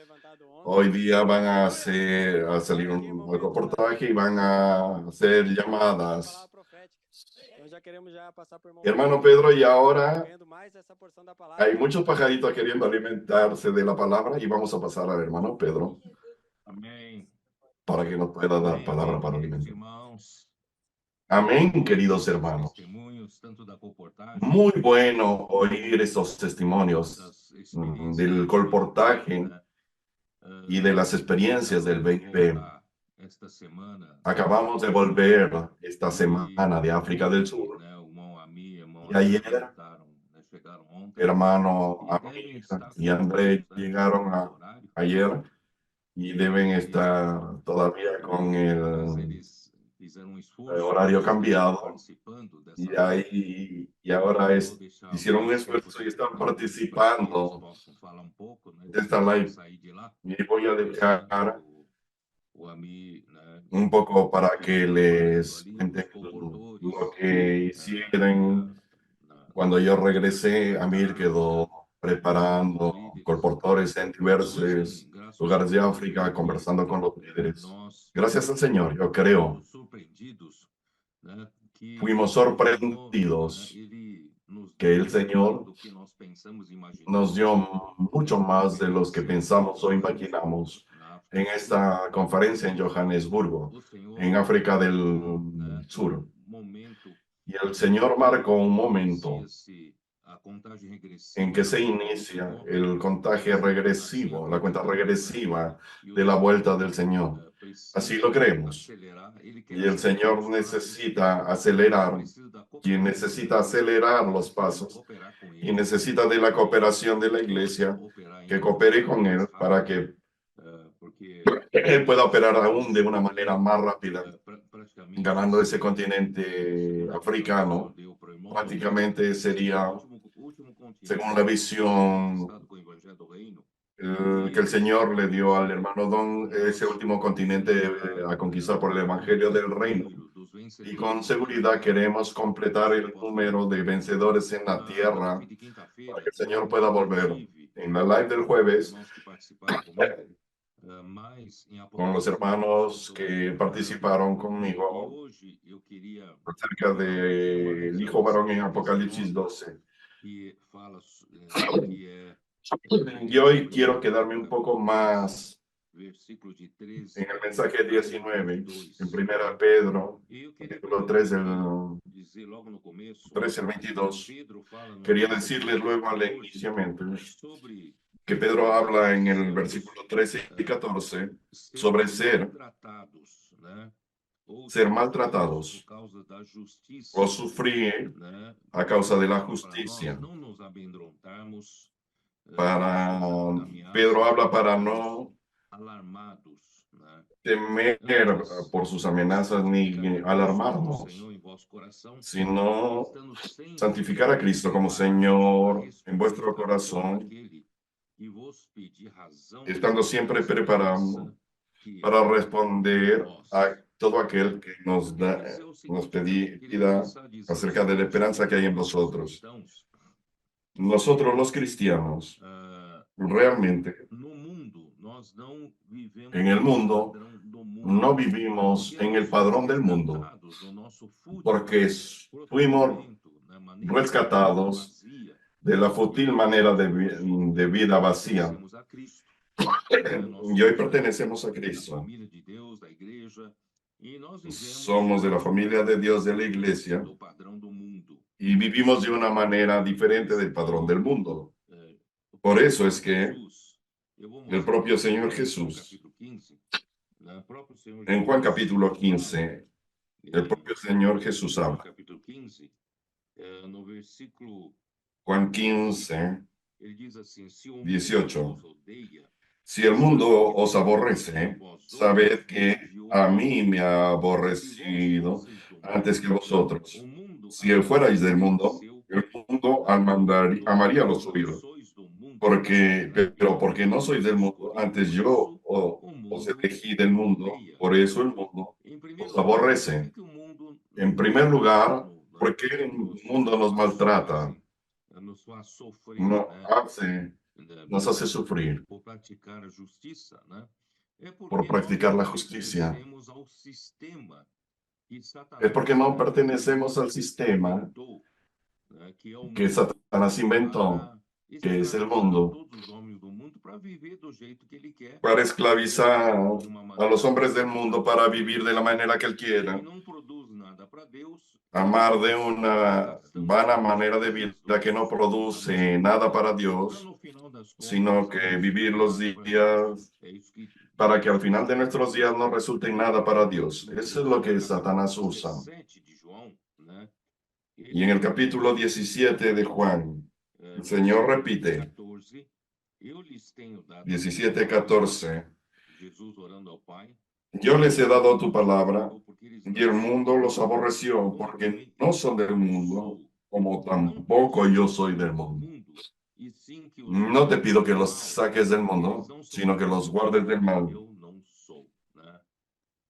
Hoy día van a salir un reportaje y van a hacer llamadas. Hermano Pedro, y ahora hay muchos pajaritos queriendo alimentarse de la palabra y vamos a pasar al hermano Pedro para que nos pueda dar palabra para alimentar. Amén, queridos hermanos. Muy bueno oír estos testimonios del colportaje y de las experiencias del BIP. Acabamos de volver esta semana de África del Sur. Y ayer, hermano Amir y André llegaron ayer y deben estar todavía con el horario cambiado. Y ahora hicieron un esfuerzo y están participando de esta live. Y voy a dejar un poco para que les cuente lo que hicieron. Cuando yo regresé, Amir quedó preparando colportores en diversos lugares de África, conversando con los líderes. Gracias al Señor, yo creo, fuimos sorprendidos que el Señor nos dio mucho más de los que pensamos o imaginamos en esta conferencia en Johannesburgo, en África del Sur. Y el Señor marcó un momento en que se inicia el contagio regresivo, la cuenta regresiva de la vuelta del Señor. Así lo creemos. Y el Señor necesita acelerar, quien necesita acelerar los pasos y necesita de la cooperación de la iglesia que coopere con Él para que Él pueda operar aún de una manera más rápida, ganando ese continente africano. Prácticamente sería, según la visión que el Señor le dio al hermano Don, ese último continente a conquistar por el Evangelio del Reino. Y con seguridad queremos completar el número de vencedores en la tierra para que el Señor pueda volver. En la live del jueves, con los hermanos que participaron conmigo acerca del Hijo Varón en Apocalipsis 12. Y hoy quiero quedarme un poco más en el mensaje 19, en 1 Pedro, capítulo 3, del 13 al 22. Quería decirles luego al iniciamiento que Pedro habla en el versículo 13 y 14 sobre ser maltratados o sufrir a causa de la justicia. Pedro habla para no temer por sus amenazas ni alarmarnos, sino santificar a Cristo como Señor en vuestro corazón, estando siempre preparando para responder a todo aquel que nos pida acerca de la esperanza que hay en vosotros. Nosotros los cristianos, realmente, en el mundo, no vivimos en el padrón del mundo, porque fuimos rescatados de la fútil manera de vida vacía. Y hoy pertenecemos a Cristo. Somos de la familia de Dios, de la iglesia, y vivimos de una manera diferente del padrón del mundo. Por eso es que el propio Señor Jesús, en Juan capítulo 15, el propio Señor Jesús habla. Juan 15, 18. Si el mundo os aborrece, sabed que a mí me ha aborrecido antes que vosotros. Si fuerais del mundo, el mundo amaría a los suyos. Pero porque no sois del mundo, antes yo os elegí del mundo, por eso el mundo os aborrece. En primer lugar, porque el mundo nos maltrata, nos hace sufrir por practicar la justicia. Es porque no pertenecemos al sistema que Satanás inventó, que es el mundo, para esclavizar a los hombres del mundo para vivir de la manera que él quiera, amar de una vana manera de vida que no produce nada para Dios, sino que vivir los días para que al final de nuestros días no resulte nada para Dios. Eso es lo que Satanás usa. Y en el capítulo 17 de Juan, el Señor repite, 17:14, yo les he dado tu palabra y el mundo los aborreció porque no son del mundo, como tampoco yo soy del mundo. No te pido que los saques del mundo, sino que los guardes del mal.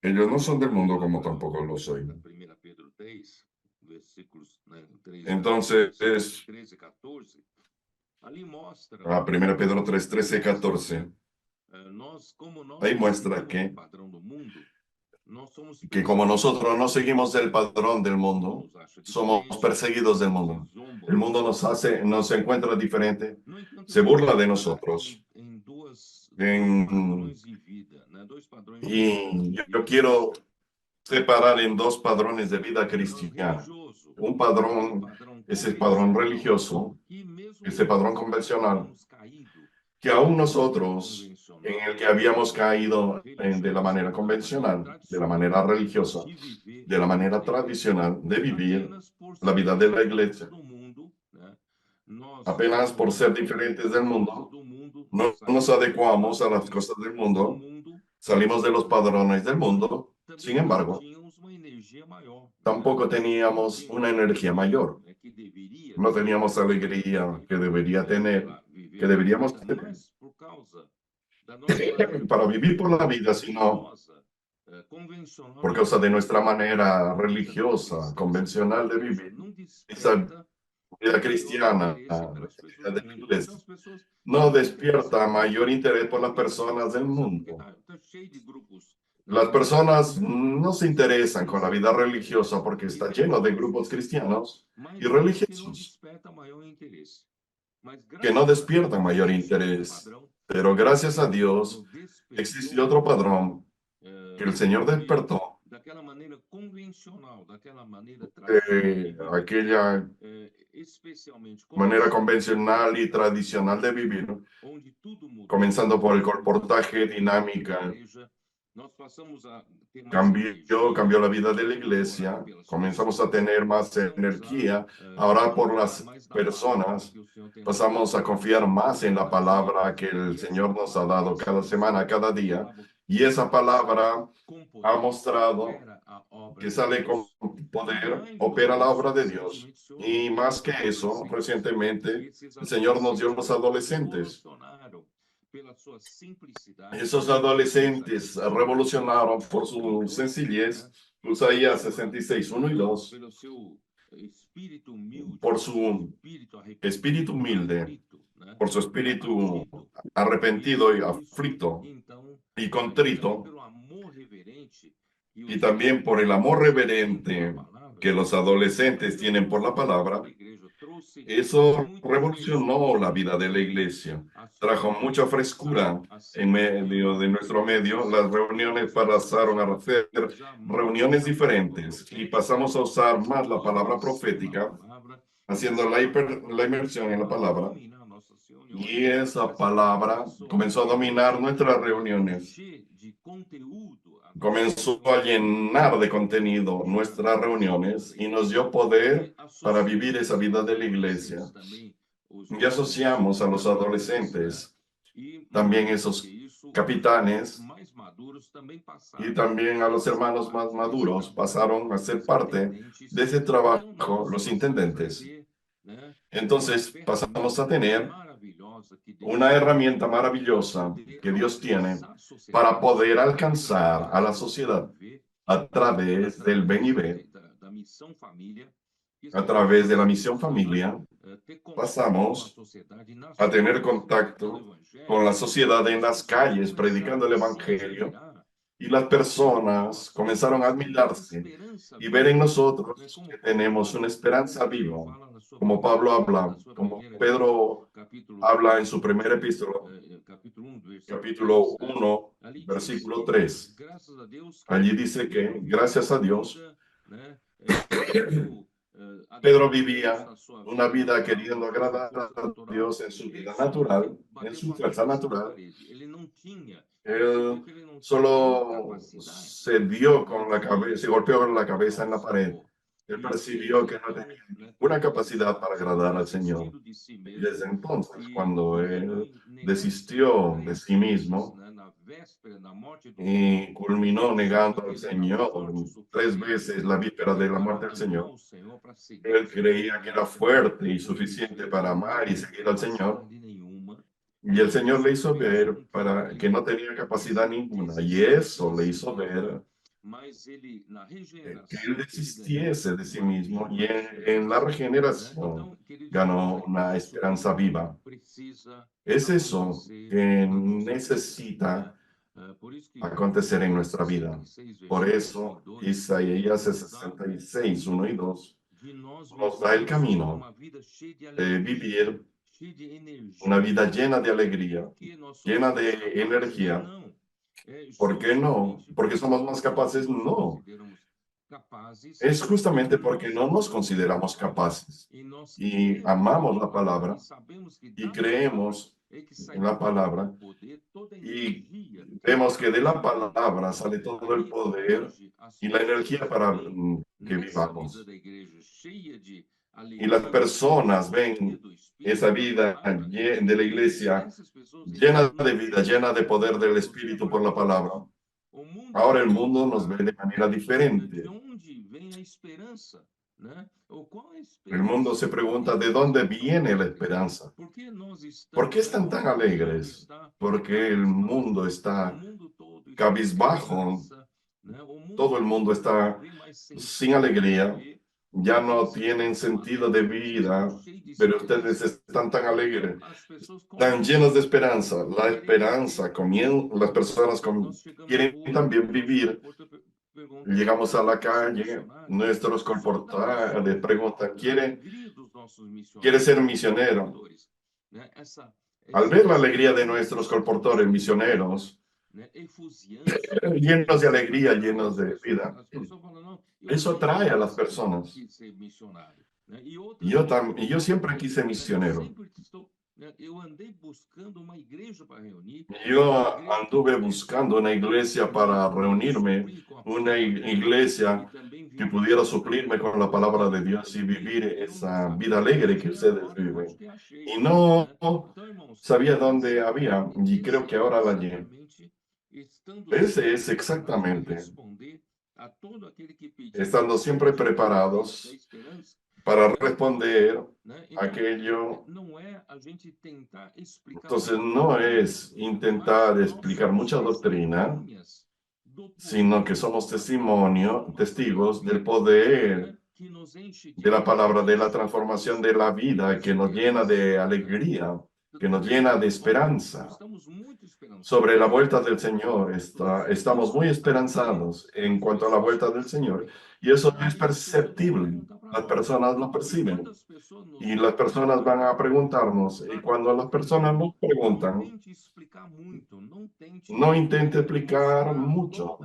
Ellos no son del mundo como tampoco lo soy. Entonces, a 1 Pedro 3, 13, 14, ahí muestra que como nosotros no seguimos el padrón del mundo, somos perseguidos del mundo. El mundo nos encuentra diferente, se burla de nosotros. Y yo quiero separar en dos padrones de vida cristiana. Un padrón es el padrón religioso, ese padrón convencional, que aún nosotros, en el que habíamos caído de la manera convencional, de la manera religiosa, de la manera tradicional de vivir la vida de la iglesia, apenas por ser diferentes del mundo, no nos adecuamos a las cosas del mundo, salimos de los padrones del mundo, sin embargo, tampoco teníamos una energía mayor. No teníamos alegría que deberíamos tener para vivir por la vida, sino por causa de nuestra manera religiosa, convencional de vivir. Esa vida cristiana, de la iglesia, no despierta mayor interés por las personas del mundo. Las personas no se interesan con la vida religiosa porque está lleno de grupos cristianos y religiosos que no despiertan mayor interés. Pero gracias a Dios existe otro padrón que el Señor despertó. Aquella manera convencional y tradicional de vivir, comenzando por el comportaje dinámica, cambió la vida de la iglesia, comenzamos a tener más energía, ahora por las personas, pasamos a confiar más en la palabra que el Señor nos ha dado cada semana, cada día, y esa palabra ha mostrado que sale con poder, opera la obra de Dios. Y más que eso, recientemente, el Señor nos dio los adolescentes. Esos adolescentes revolucionaron por su sencillez, Isaías 66, 1 y 2, por su espíritu humilde, por su espíritu arrepentido y aflicto y contrito, y también por el amor reverente que los adolescentes tienen por la palabra. Eso revolucionó la vida de la iglesia, trajo mucha frescura en medio de nuestro medio. Las reuniones pasaron a ser reuniones diferentes y pasamos a usar más la palabra profética, haciendo la inmersión en la palabra. Y esa palabra comenzó a dominar nuestras reuniones. Comenzó a llenar de contenido nuestras reuniones y nos dio poder para vivir esa vida de la iglesia. Y asociamos a los adolescentes, también esos capitanes y también a los hermanos más maduros pasaron a ser parte de ese trabajo, los intendentes. Entonces pasamos a tener una herramienta maravillosa que Dios tiene para poder alcanzar a la sociedad a través del ven y ve, a través de la misión familia. Pasamos a tener contacto con la sociedad en las calles, predicando el evangelio, y las personas comenzaron a admirarse y ver en nosotros que tenemos una esperanza viva, como Pablo habla, como Pedro habla en su primer epístola, capítulo 1, versículo 3. Allí dice que, gracias a Dios, Pedro vivía una vida queriendo agradar a Dios en su vida natural, en su fuerza natural. Él solo se dio con la cabeza, se golpeó con la cabeza en la pared. Él percibió que no tenía ninguna capacidad para agradar al Señor. Y desde entonces, cuando él desistió de sí mismo y culminó negando al Señor 3 veces la víspera de la muerte del Señor, él creía que era fuerte y suficiente para amar y seguir al Señor. Y el Señor le hizo ver para que no tenía capacidad ninguna. Y eso le hizo ver que él desistiese de sí mismo y en la regeneración ganó una esperanza viva. Es eso que necesita acontecer en nuestra vida. Por eso, Isaías 66, 1 y 2, nos da el camino de vivir una vida llena de alegría, llena de energía. ¿Por qué no? ¿Porque somos más capaces? No. Es justamente porque no nos consideramos capaces y amamos la palabra y creemos en la palabra y vemos que de la palabra sale todo el poder y la energía para que vivamos. Y las personas ven esa vida de la iglesia llena de vida, llena de poder del Espíritu por la palabra. Ahora el mundo nos ve de manera diferente. El mundo se pregunta de dónde viene la esperanza. ¿Por qué están tan alegres? Porque el mundo está cabizbajo. Todo el mundo está sin alegría. Ya no tienen sentido de vida, pero ustedes están tan alegres, tan llenos de esperanza. La esperanza, las personas quieren también vivir. Llegamos a la calle, nuestros colportores preguntan, ¿quiere ser misionero? Al ver la alegría de nuestros colportores misioneros, llenos de alegría, llenos de vida, eso atrae a las personas. Yo siempre quise misionero. Yo anduve buscando una iglesia para reunirme, una iglesia que pudiera suplirme con la palabra de Dios y vivir esa vida alegre que ustedes viven. Y no sabía dónde había, y creo que ahora la hallé. Ese es exactamente, estando siempre preparados para responder aquello. Entonces no es intentar explicar mucha doctrina, sino que somos testigos del poder de la palabra, de la transformación de la vida que nos llena de alegría, que nos llena de esperanza. Sobre la vuelta del Señor, estamos muy esperanzados en cuanto a la vuelta del Señor, y eso es perceptible. Las personas lo perciben y las personas van a preguntarnos, y cuando las personas nos preguntan, no intente explicar mucho,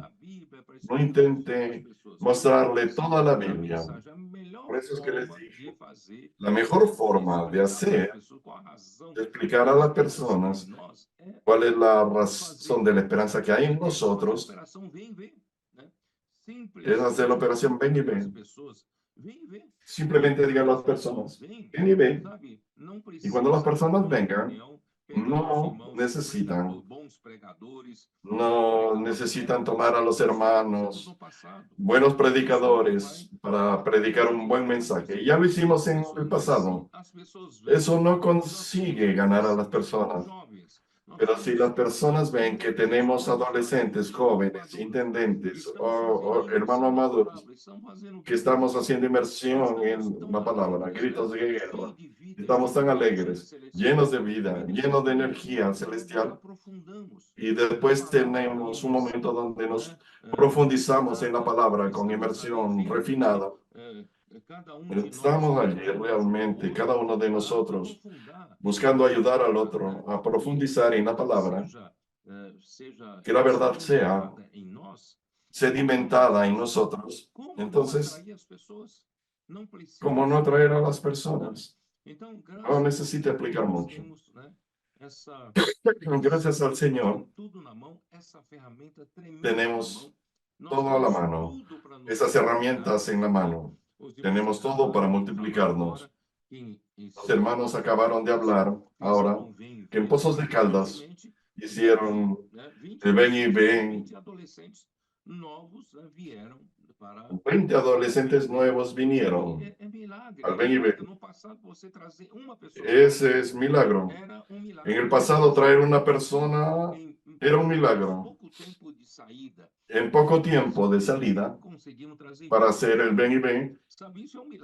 no intente mostrarle toda la Biblia. Por eso es que les dije, la mejor forma de explicar a las personas cuál es la razón de la esperanza que hay en nosotros, es hacer la operación ven y ven. Simplemente digan a las personas, ven y ven. Y cuando las personas vengan, no necesitan tomar a los hermanos, buenos predicadores, para predicar un buen mensaje. Ya lo hicimos en el pasado. Eso no consigue ganar a las personas. Pero si las personas ven que tenemos adolescentes, jóvenes, intendentes o hermanos maduros, que estamos haciendo inmersión en la palabra, gritos de guerra, estamos tan alegres, llenos de vida, llenos de energía celestial, y después tenemos un momento donde nos profundizamos en la palabra con inmersión refinada. Estamos allí realmente, cada uno de nosotros, buscando ayudar al otro a profundizar en la palabra, que la verdad sea sedimentada en nosotros. Entonces, ¿cómo no atraer a las personas? No necesita explicar mucho. Gracias al Señor, tenemos todo a la mano, esas herramientas en la mano. Tenemos todo para multiplicarnos. Los hermanos acabaron de hablar ahora que en Pozos de Caldas hicieron el ven y ven. 20 adolescentes nuevos vinieron al ven y ven. Ese es milagro. En el pasado traer una persona era un milagro. En poco tiempo de salida, para hacer el ven y ven,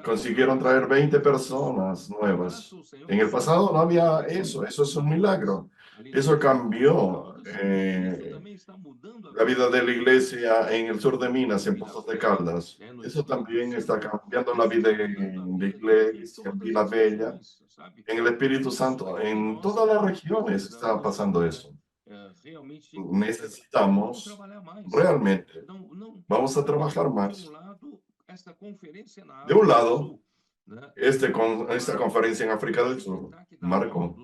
consiguieron traer 20 personas nuevas. En el pasado no había eso es un milagro. Eso cambió la vida de la iglesia en el sur de Minas, en Pozos de Caldas. Eso también está cambiando la vida en la iglesia, en Vila Bella, en el Espíritu Santo. En todas las regiones está pasando eso. Necesitamos realmente, vamos a trabajar más. De un lado, esta conferencia en África del Sur marcó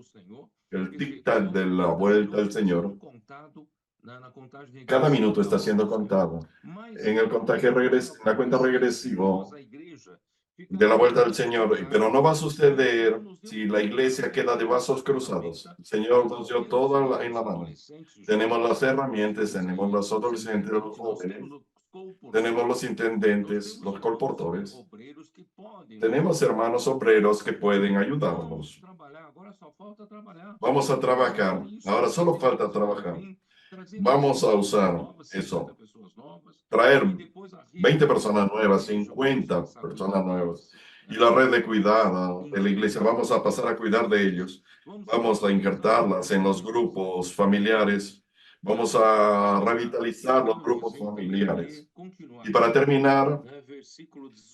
el tic-tac de la vuelta al Señor. Cada minuto está siendo contado. En el la cuenta regresiva de la vuelta del Señor, pero no va a suceder si la iglesia queda de brazos cruzados. El Señor nos dio todo en la mano. Tenemos las herramientas, tenemos los adolescentes, los jóvenes, tenemos los intendentes, los colportores. Tenemos hermanos obreros que pueden ayudarnos. Vamos a trabajar. Ahora solo falta trabajar. Vamos a usar eso. Traer 20 personas nuevas, 50 personas nuevas. Y la red de cuidado de la iglesia, vamos a pasar a cuidar de ellos. Vamos a injertarlas en los grupos familiares. Vamos a revitalizar los grupos familiares. Y para terminar,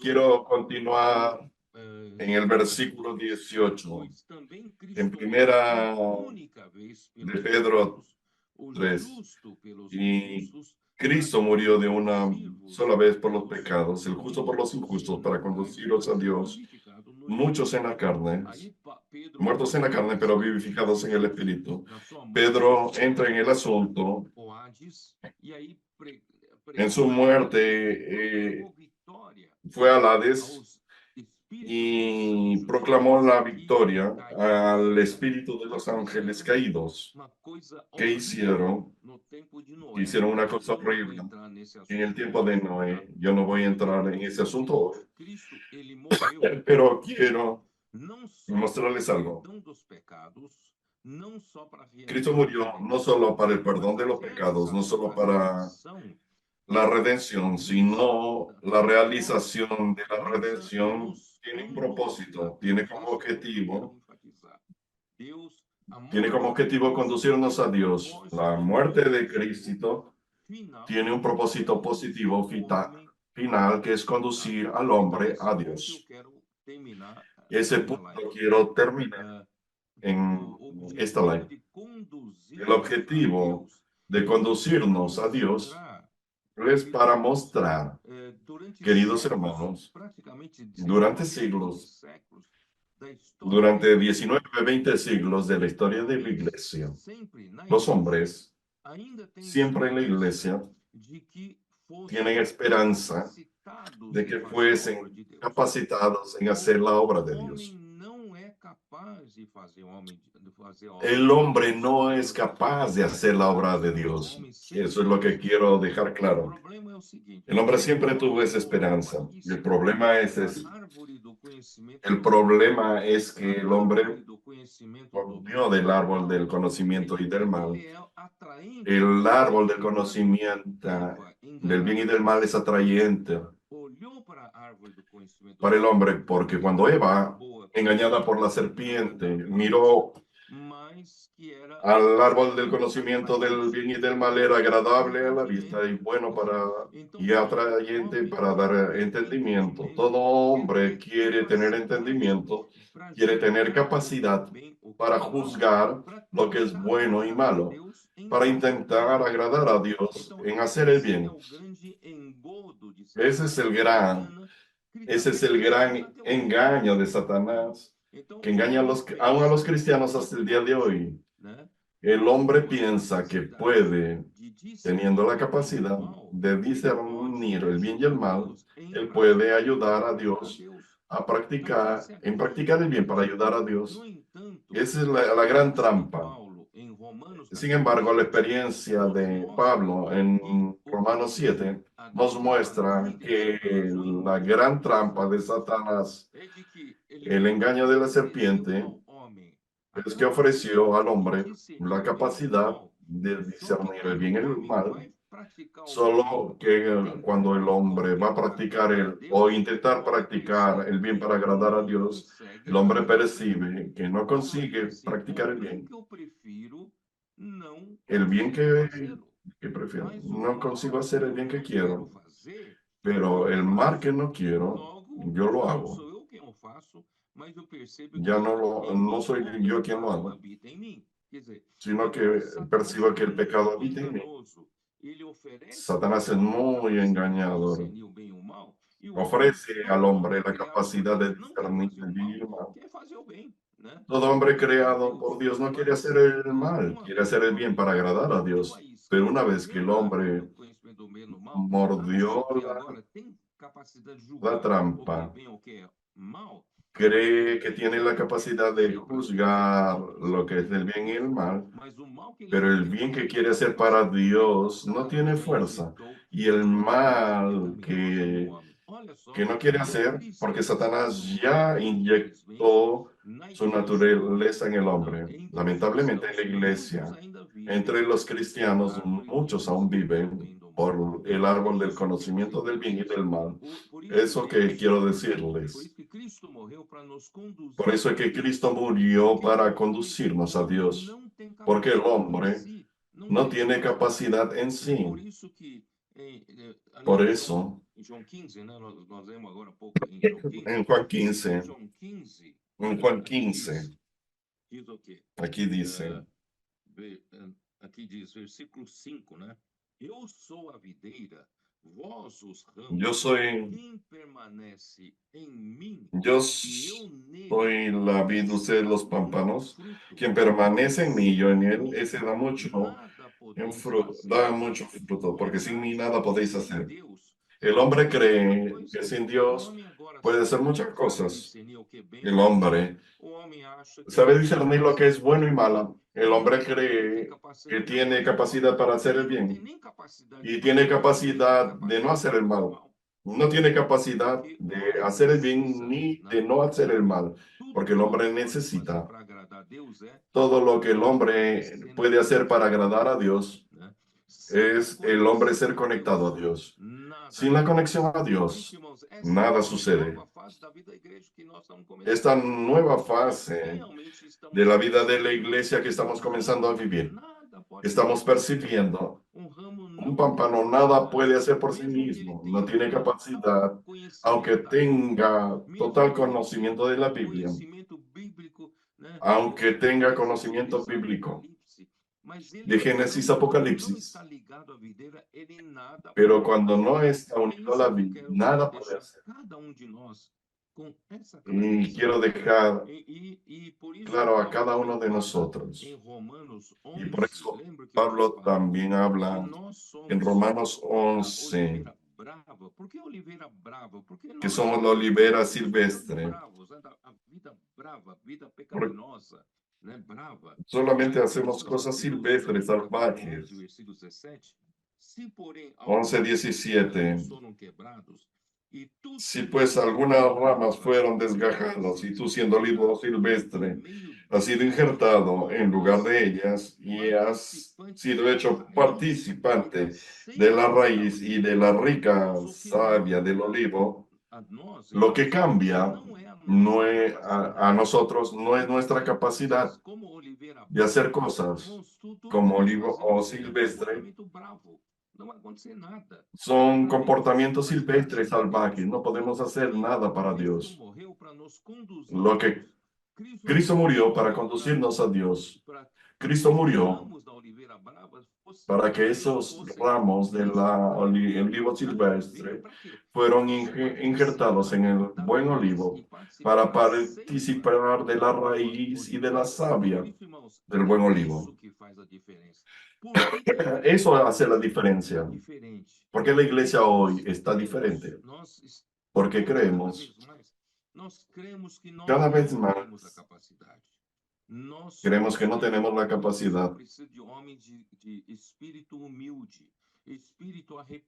quiero continuar en el versículo 18. En primera de Pedro 3. Y Cristo murió de una sola vez por los pecados, el justo por los injustos, para conduciros a Dios, muchos en la carne, muertos en la carne, pero vivificados en el Espíritu. Pedro entra en el asunto. En su muerte fue al Hades y proclamó la victoria al espíritu de los ángeles caídos. ¿Qué hicieron? Hicieron una cosa horrible en el tiempo de Noé. Yo no voy a entrar en ese asunto hoy, pero quiero mostrarles algo. Cristo murió no solo para el perdón de los pecados, no solo para la redención, sino la realización de la redención tiene un propósito, tiene como objetivo conducirnos a Dios. La muerte de Cristo tiene un propósito positivo final, que es conducir al hombre a Dios. Ese punto quiero terminar en esta ley. El objetivo de conducirnos a Dios es para mostrar, queridos hermanos, durante siglos, durante 19, 20 siglos de la historia de la iglesia, los hombres siempre en la iglesia tienen esperanza de que fuesen capacitados en hacer la obra de Dios. El hombre no es capaz de hacer la obra de Dios. Eso es lo que quiero dejar claro. El hombre siempre tuvo esa esperanza. El problema es que el hombre comió del árbol del conocimiento y del mal. El árbol del conocimiento del bien y del mal es atrayente para el hombre, porque cuando Eva, engañada por la serpiente, miró al árbol del conocimiento del bien y del mal, era agradable a la vista y bueno y atrayente para dar entendimiento. Todo hombre quiere tener entendimiento, quiere tener capacidad para juzgar lo que es bueno y malo, para intentar agradar a Dios en hacer el bien. Ese es el gran engaño de Satanás, que engaña aún a los cristianos hasta el día de hoy. El hombre piensa que puede, teniendo la capacidad de discernir el bien y el mal, él puede ayudar a Dios a practicar el bien para ayudar a Dios. Esa es la gran trampa. Sin embargo, la experiencia de Pablo en Romanos 7 nos muestra que la gran trampa de Satanás, el engaño de la serpiente, es que ofreció al hombre la capacidad de discernir el bien y el mal Solo que cuando el hombre va a practicar o intentar practicar el bien para agradar a Dios, el hombre percibe que no consigue practicar el bien. El bien que prefiero. No consigo hacer el bien que quiero, pero el mal que no quiero, yo lo hago. Ya no soy yo quien lo hago, sino que percibo que el pecado habita en mí. Satanás es muy engañador. Ofrece al hombre la capacidad de discernir el bien y el mal. Todo hombre creado por Dios no quiere hacer el mal, quiere hacer el bien para agradar a Dios. Pero una vez que el hombre mordió la trampa, cree que tiene la capacidad de juzgar lo que es el bien y el mal, pero el bien que quiere hacer para Dios no tiene fuerza. Y el mal que no quiere hacer, porque Satanás ya inyectó su naturaleza en el hombre. Lamentablemente en la iglesia, entre los cristianos, muchos aún viven por el árbol del conocimiento del bien y del mal. Eso que quiero decirles. Por eso es que Cristo murió para conducirnos a Dios, porque el hombre no tiene capacidad en sí. Por eso, en Juan 15, aquí dice, versículo 5, né? Eu sou a videira, vós os ramos. Yo soy la vid, ustedes los pámpanos. Quien permanece en mí, yo en él, ese da mucho fruto, porque sin mí nada podéis hacer. El hombre cree que sin Dios puede hacer muchas cosas. El hombre sabe discernir lo que es bueno y malo. El hombre cree que tiene capacidad para hacer el bien y tiene capacidad de no hacer el mal. No tiene capacidad de hacer el bien ni de no hacer el mal, porque el hombre necesita todo lo que el hombre puede hacer para agradar a Dios. Es el hombre ser conectado a Dios. Sin la conexión a Dios, nada sucede. Esta nueva fase de la vida de la iglesia que estamos comenzando a vivir, estamos percibiendo un pámpano nada puede hacer por sí mismo, no tiene capacidad, aunque tenga total conocimiento de la Biblia, aunque tenga conocimiento bíblico de Génesis, Apocalipsis. Pero cuando no está unido a la Biblia, nada puede hacer. Y quiero dejar claro a cada uno de nosotros. Y por eso Pablo también habla en Romanos 11 que somos la olivera silvestre. Solamente hacemos cosas silvestres, salvajes. 11:17. Si pues algunas ramas fueron desgajadas y tú siendo olivo silvestre has sido injertado en lugar de ellas y has sido hecho participante de la raíz y de la rica savia del olivo, lo que cambia no es a nosotros no es nuestra capacidad de hacer cosas como olivo o silvestre. Son comportamientos silvestres, salvajes. No podemos hacer nada para Dios. Lo que Cristo murió para conducirnos a Dios. Cristo murió para que esos ramos del olivo silvestre fueron injertados en el buen olivo para participar de la raíz y de la savia del buen olivo. Eso hace la diferencia. Porque la iglesia hoy está diferente. Porque creemos cada vez más. Creemos que no tenemos la capacidad.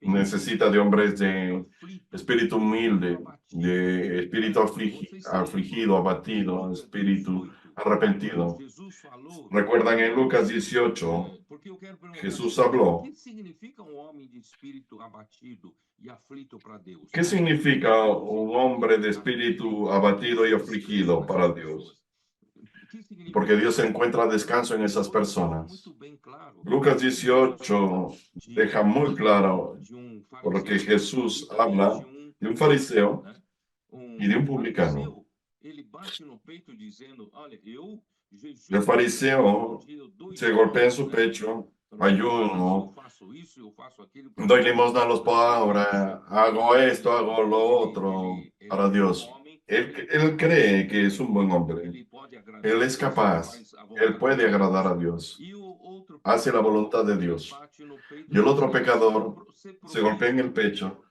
Necesita de hombres de espíritu humilde, de espíritu afligido, abatido, espíritu arrepentido. Recuerdan en Lucas 18 Jesús habló. ¿Qué significa un hombre de espíritu abatido y afligido para Dios? Porque Dios encuentra descanso en esas personas. Lucas 18 deja muy claro, por lo que Jesús habla de un fariseo y de un publicano. El fariseo se golpea en su pecho, ayuno, doy limosna a los pobres, hago esto, hago lo otro para Dios. Él cree que es un buen hombre. Él es capaz. Él puede agradar a Dios. Hace la voluntad de Dios. Y el otro pecador se golpea en el pecho.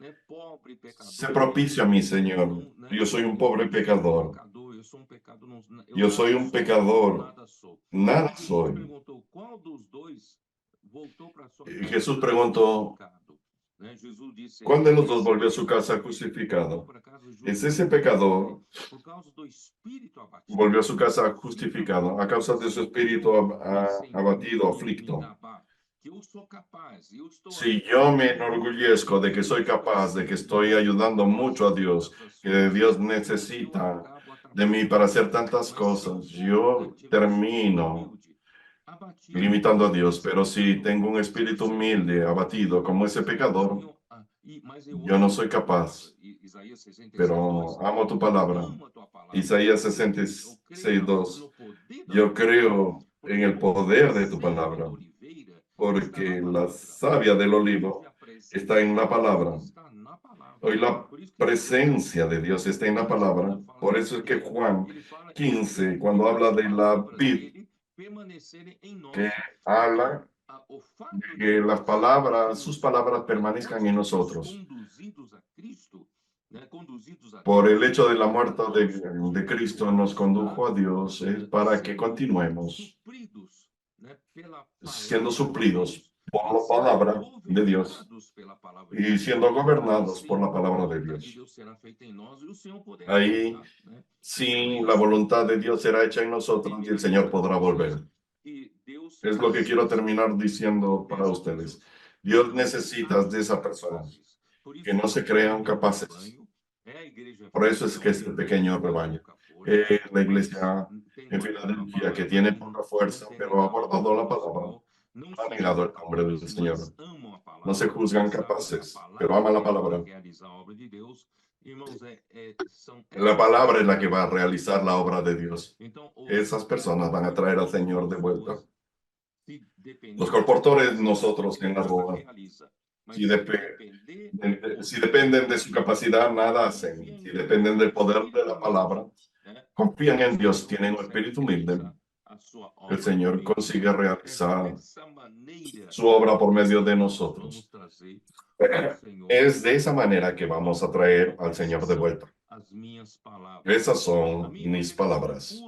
Sé propicio a mí, Señor. Yo soy un pobre pecador. Yo soy un pecador. Nada soy. Y Jesús preguntó, ¿cuál de los dos volvió a su casa justificado? Es ese pecador volvió a su casa justificado a causa de su espíritu abatido, aflicto. Si yo me enorgullezco de que soy capaz, de que estoy ayudando mucho a Dios, que Dios necesita de mí para hacer tantas cosas, yo termino limitando a Dios. Pero si tengo un espíritu humilde, abatido, como ese pecador, yo no soy capaz, pero amo tu palabra. Isaías 66:2. Yo creo en el poder de tu palabra, porque la savia del olivo está en la palabra. Hoy la presencia de Dios está en la palabra. Por eso es que Juan 15, cuando habla de la vid, que habla de que las palabras, sus palabras permanezcan en nosotros. Por el hecho de la muerte de Cristo nos condujo a Dios, es para que continuemos siendo suplidos por la palabra de Dios y siendo gobernados por la palabra de Dios. Ahí sí, la voluntad de Dios será hecha en nosotros y el Señor podrá volver. Es lo que quiero terminar diciendo para ustedes. Dios necesita de esas personas que no se crean capaces. Por eso es que es el pequeño rebaño. La iglesia en Filadelfia que tiene poca fuerza, pero ha guardado la palabra, ha negado el nombre del Señor. No se juzgan capaces, pero aman la palabra. La palabra es la que va a realizar la obra de Dios. Esas personas van a traer al Señor de vuelta. Los colportores, nosotros en la Roma, si dependen de su capacidad, nada hacen. Si dependen del poder de la palabra, confían en Dios, tienen un espíritu humilde, el Señor consigue realizar su obra por medio de nosotros. Es de esa manera que vamos a traer al Señor de vuelta. Esas son mis palabras.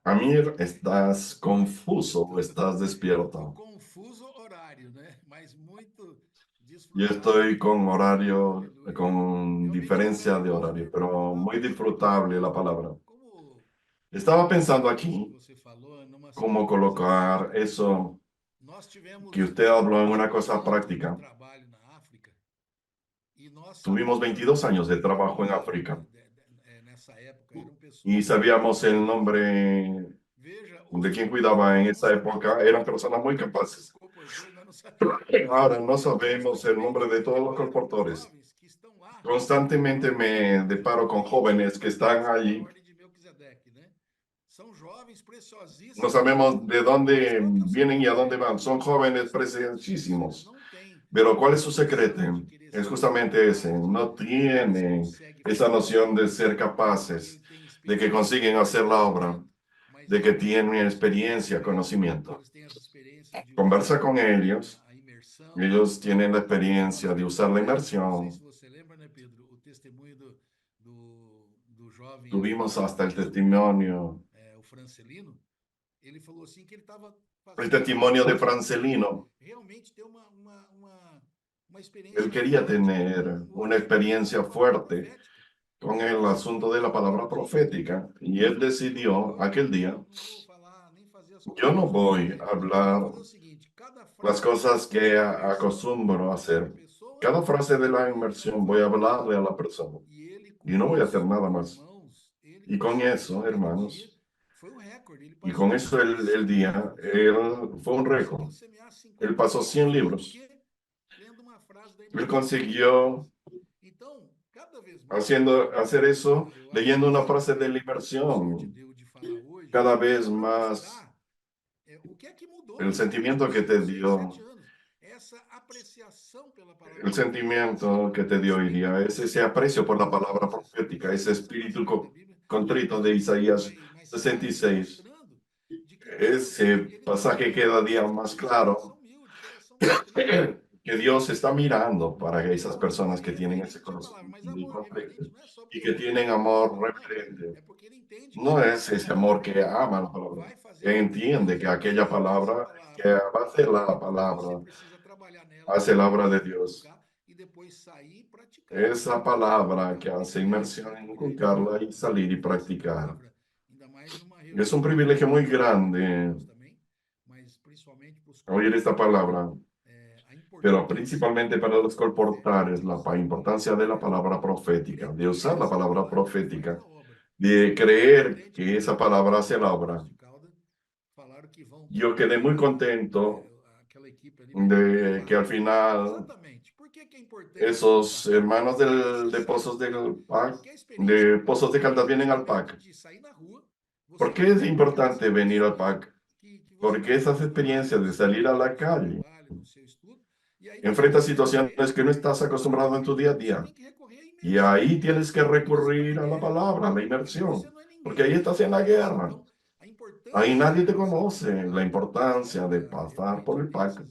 Amir, ¿estás confuso o estás despierto? Yo estoy con horario, con diferencia de horario, pero muy disfrutable la palabra. Estaba pensando aquí cómo colocar eso que usted habló en una cosa práctica. Tuvimos 22 años de trabajo en África y sabíamos el nombre de quien cuidaba en esa época. Eran personas muy capaces. Ahora no sabemos el nombre de todos los colportores. Constantemente me deparo con jóvenes que están allí. No sabemos de dónde vienen y a dónde van. Son jóvenes preciosísimos. Pero ¿cuál es su secreto? Es justamente ese. No tienen esa noción de ser capaces, de que consiguen hacer la obra, de que tienen experiencia, conocimiento. Conversa con ellos. Ellos tienen la experiencia de usar la inmersión. Tuvimos hasta el testimonio de Francelino. Él quería tener una experiencia fuerte con el asunto de la palabra profética y él decidió aquel día, yo no voy a hablar las cosas que acostumbro a hacer. Cada frase de la inmersión voy a hablarle a la persona y no voy a hacer nada más. Y con eso, hermanos, y con eso el día, él fue un récord. Él pasó 100 libros. Él consiguió hacer eso leyendo una frase de la inmersión. Cada vez más el sentimiento que te dio, el sentimiento que te dio Iria, es ese aprecio por la palabra profética, ese espíritu contrito de Isaías 66. Ese pasaje queda día más claro que Dios está mirando para esas personas que tienen ese corazón y que tienen amor reverente. No es ese amor que ama la palabra, que entiende que aquella palabra, que va a ser la palabra, hace la obra de Dios. Esa palabra que hace inmersión en inculcarla y salir y practicar. Es un privilegio muy grande oír esta palabra, pero principalmente para los colportares, la importancia de la palabra profética, de usar la palabra profética, de creer que esa palabra hace la obra. Yo quedé muy contento de que al final esos hermanos de Pozos del PAC, de Pozos de Caldas vienen al PAC. ¿Por qué es importante venir al PAC? Porque esas experiencias de salir a la calle enfrentas situaciones que no estás acostumbrado en tu día a día. Y ahí tienes que recurrir a la palabra, a la inmersión, porque ahí estás en la guerra. Ahí nadie te conoce. La importancia de pasar por el PAC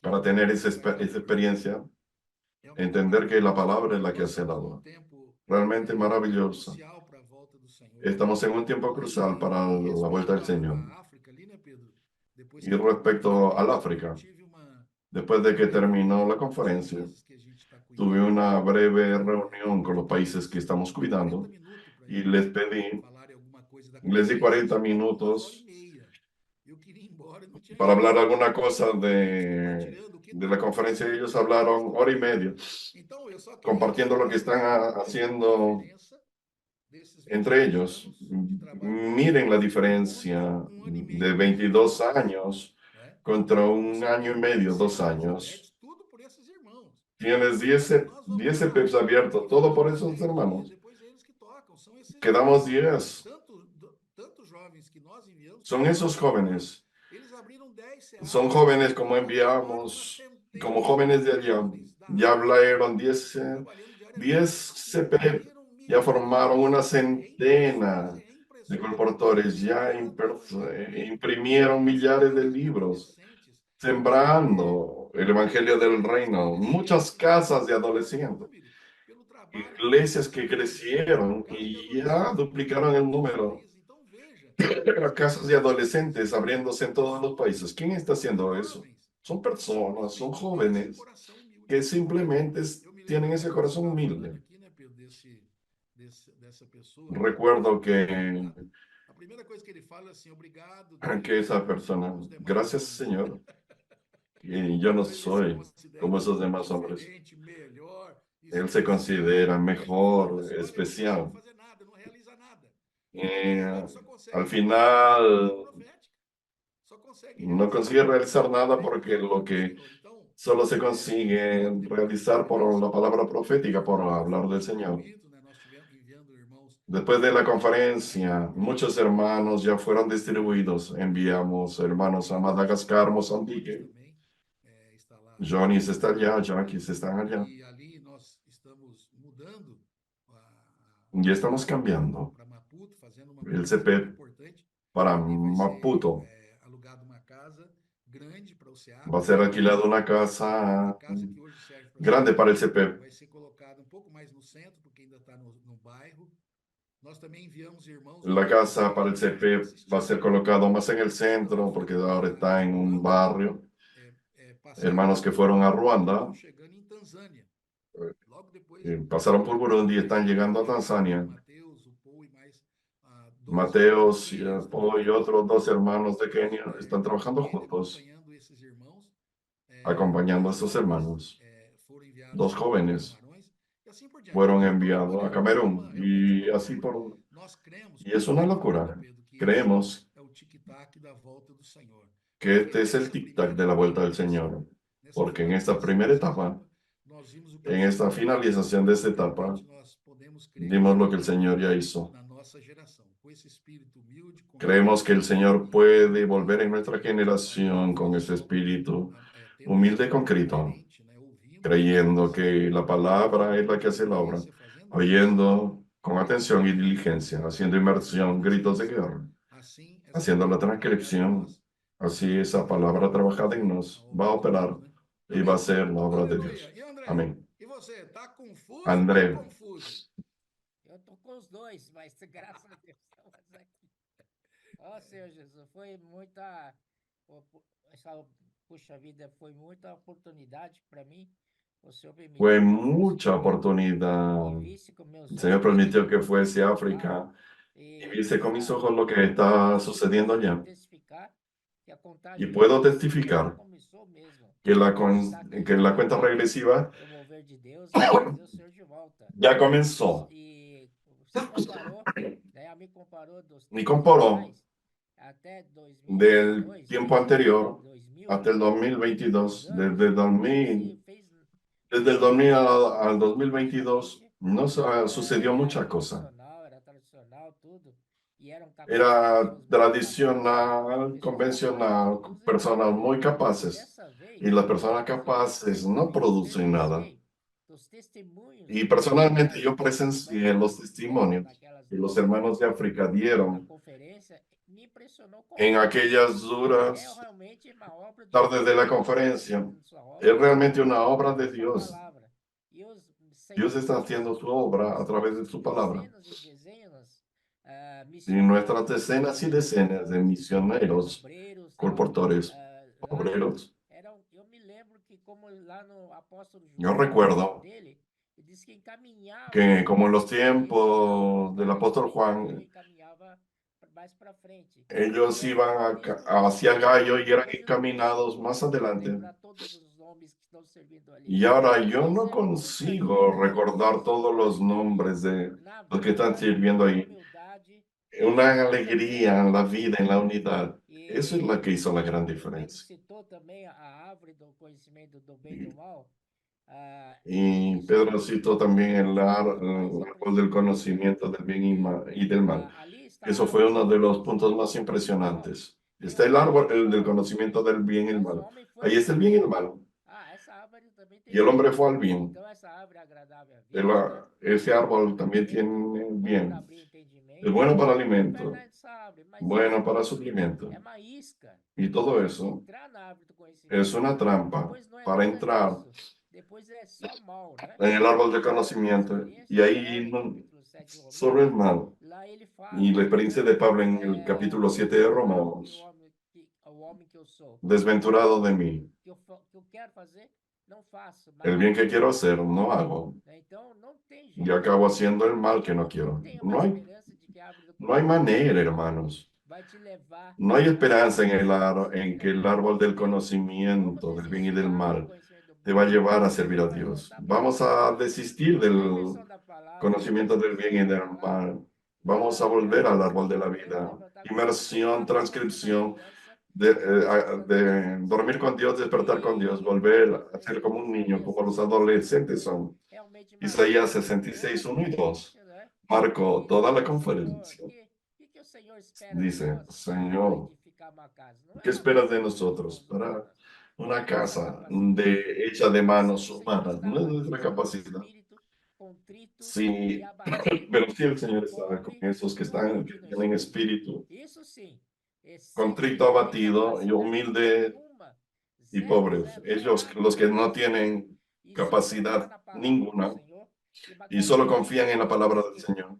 para tener esa experiencia, entender que la palabra es la que hace la obra. Realmente maravillosa. Estamos en un tiempo crucial para la vuelta del Señor. Y respecto al África, después de que terminó la conferencia, tuve una breve reunión con los países que estamos cuidando y les di 40 minutos para hablar alguna cosa de la conferencia. Ellos hablaron hora y media, compartiendo lo que están haciendo entre ellos. Miren la diferencia de 22 años contra 1 año y medio, 2 años. Tienes 10 CPs abiertos, todo por esos hermanos. Quedamos 10. Son esos jóvenes. Son jóvenes como enviamos, como jóvenes de allá. Ya hablaron 10 CP, ya formaron una centena de colportores, ya imprimieron millares de libros, sembrando el Evangelio del Reino, muchas casas de adolescentes, iglesias que crecieron y ya duplicaron el número. Casas de adolescentes abriéndose en todos los países. ¿Quién está haciendo eso? Son personas, son jóvenes que simplemente tienen ese corazón humilde. Recuerdo que esa persona, gracias Señor, y yo no soy como esos demás hombres. Él se considera mejor, especial. Al final no consigue realizar nada porque lo que solo se consigue realizar por la palabra profética, por hablar del Señor. Después de la conferencia, muchos hermanos ya fueron distribuidos. Enviamos hermanos a Madagascar, Mozambique. Johnny está allá, Jackie están allá. Y estamos cambiando el CP para Maputo. Va a ser alquilado una casa grande para el CP. La casa para el CP va a ser colocado más en el centro porque ahora está en un barrio. Hermanos que fueron a Ruanda pasaron por Burundi y están llegando a Tanzania. Mateos y Paul y otros 2 hermanos de Kenia están trabajando juntos, acompañando a estos hermanos. 2 jóvenes fueron enviados a Camerún y así por... Y es una locura. Creemos que este es el tic-tac de la vuelta del Señor, porque en esta primera etapa, en esta finalización de esta etapa, vimos lo que el Señor ya hizo. Creemos que el Señor puede volver en nuestra generación con ese espíritu humilde y concreto, creyendo que la palabra es la que hace la obra, oyendo con atención y diligencia, haciendo inmersión, gritos de guerra, haciendo la transcripción. Así esa palabra trabajada en nos va a operar y va a ser la obra de Dios. Amén. André. Eu tô com os dois, mas graças a Deus estamos aqui. Ó, Senhor Jesus, foi muita... Puxa vida, foi muita oportunidade para mim. Fue mucha oportunidad. El Señor permitió que fuese a África y viese con mis ojos lo que está sucediendo allá. Y puedo testificar que la cuenta regresiva ya comenzó. Y comparó del tiempo anterior hasta el 2022, desde el 2000 al 2022, no sucedió mucha cosa. Era tradicional, convencional, personas muy capaces. Y las personas capaces no producen nada. Y personalmente yo presencié los testimonios que los hermanos de África dieron en aquellas duras tardes de la conferencia. Es realmente una obra de Dios. Dios está haciendo su obra a través de su palabra. Y nuestras decenas y decenas de misioneros, colportores, obreros. Yo recuerdo que como en los tiempos del apóstol Juan, ellos iban hacia el gallo y eran encaminados más adelante. Y ahora yo no consigo recordar todos los nombres de los que están sirviendo ahí. Una alegría en la vida, en la unidad. Eso es lo que hizo la gran diferencia. Y Pedro citó también el árbol del conocimiento del bien y del mal. Eso fue uno de los puntos más impresionantes. Está el árbol del conocimiento del bien y el mal. Ahí está el bien y el mal. Y el hombre fue al bien. Ese árbol también tiene bien. Es bueno para alimento, bueno para suplemento. Y todo eso es una trampa para entrar en el árbol del conocimiento. Y ahí solo es mal. Y la experiencia de Pablo en el capítulo 7 de Romanos. Desventurado de mí. El bien que quiero hacer, no hago. Y acabo haciendo el mal que no quiero. No hay manera, hermanos. No hay esperanza en que el árbol del conocimiento del bien y del mal te va a llevar a servir a Dios. Vamos a desistir del conocimiento del bien y del mal. Vamos a volver al árbol de la vida. Inmersión, transcripción, de dormir con Dios, despertar con Dios, volver a ser como un niño, como los adolescentes son. Isaías 66, 1 y 2 marcó toda la conferencia. Dice, Señor, ¿qué esperas de nosotros para una casa hecha de manos humanas? No es nuestra capacidad. Sí, pero sí el Señor está con esos que tienen espíritu contrito, abatido y humilde y pobres. Ellos, los que no tienen capacidad ninguna y solo confían en la palabra del Señor.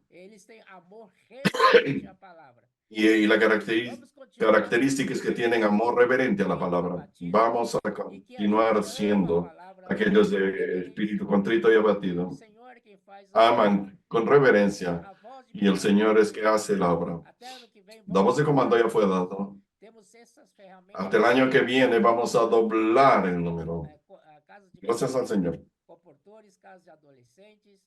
Y la característica es que tienen amor reverente a la palabra. Vamos a continuar siendo Aquellos de espíritu contrito y abatido aman con reverencia, y el Señor es que hace la obra. La voz de comando ya fue dado. Hasta el año que viene vamos a doblar el número. Gracias al Señor. Comportores, casas de adolescentes,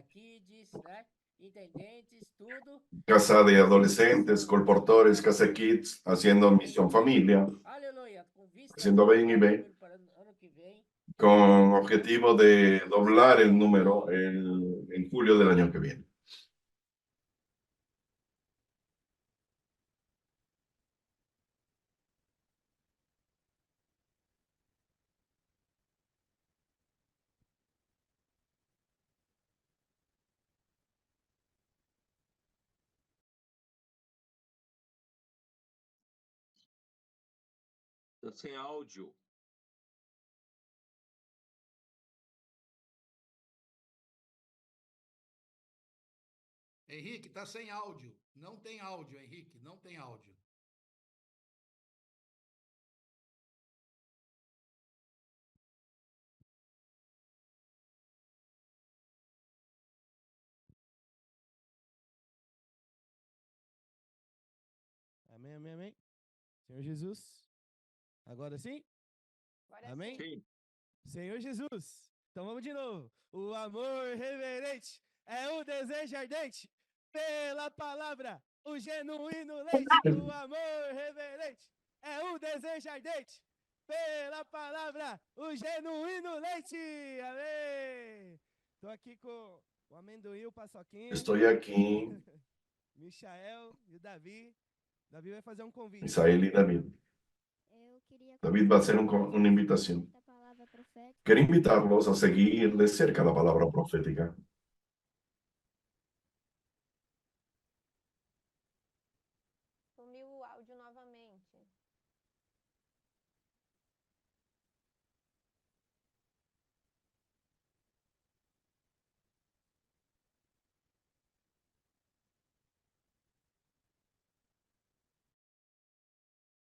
kids, né? Intendentes, tudo. Casa de adolescentes, colportores, casa kids, haciendo misión familia, Aleluia. Com vista haciendo bien y bien, para ano que vem. con objetivo de doblar el número en julio del año que viene. Tá sem áudio. Henrique, tá sem áudio. Não tem áudio, Henrique, não tem áudio. Amém, amém, amém. Senhor Jesus. Agora sim? Amém? Sim. Senhor Jesus. Então vamos de novo. O amor reverente é o desejo ardente pela palavra, o genuíno leite. O amor reverente é o desejo ardente pela palavra, o genuíno leite. Amém. Estou aqui com o amendoim, o paçoquinha. Estou aqui. Michael e o Davi. Davi vai fazer convite. Misael y David. David va a hacer una invitación. Quiero invitarlos a seguir de cerca la palabra profética. Sumiu o áudio novamente.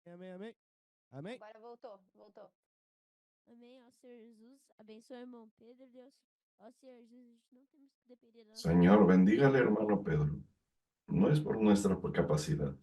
Amém, amém. Amém? Agora voltou. Amém, ó Senhor Jesus. Abençoe o irmão Pedro, Deus. Ó Senhor Jesus, não temos que depender da nossa... Señor, bendiga al hermano Pedro. No es por nuestra capacidad,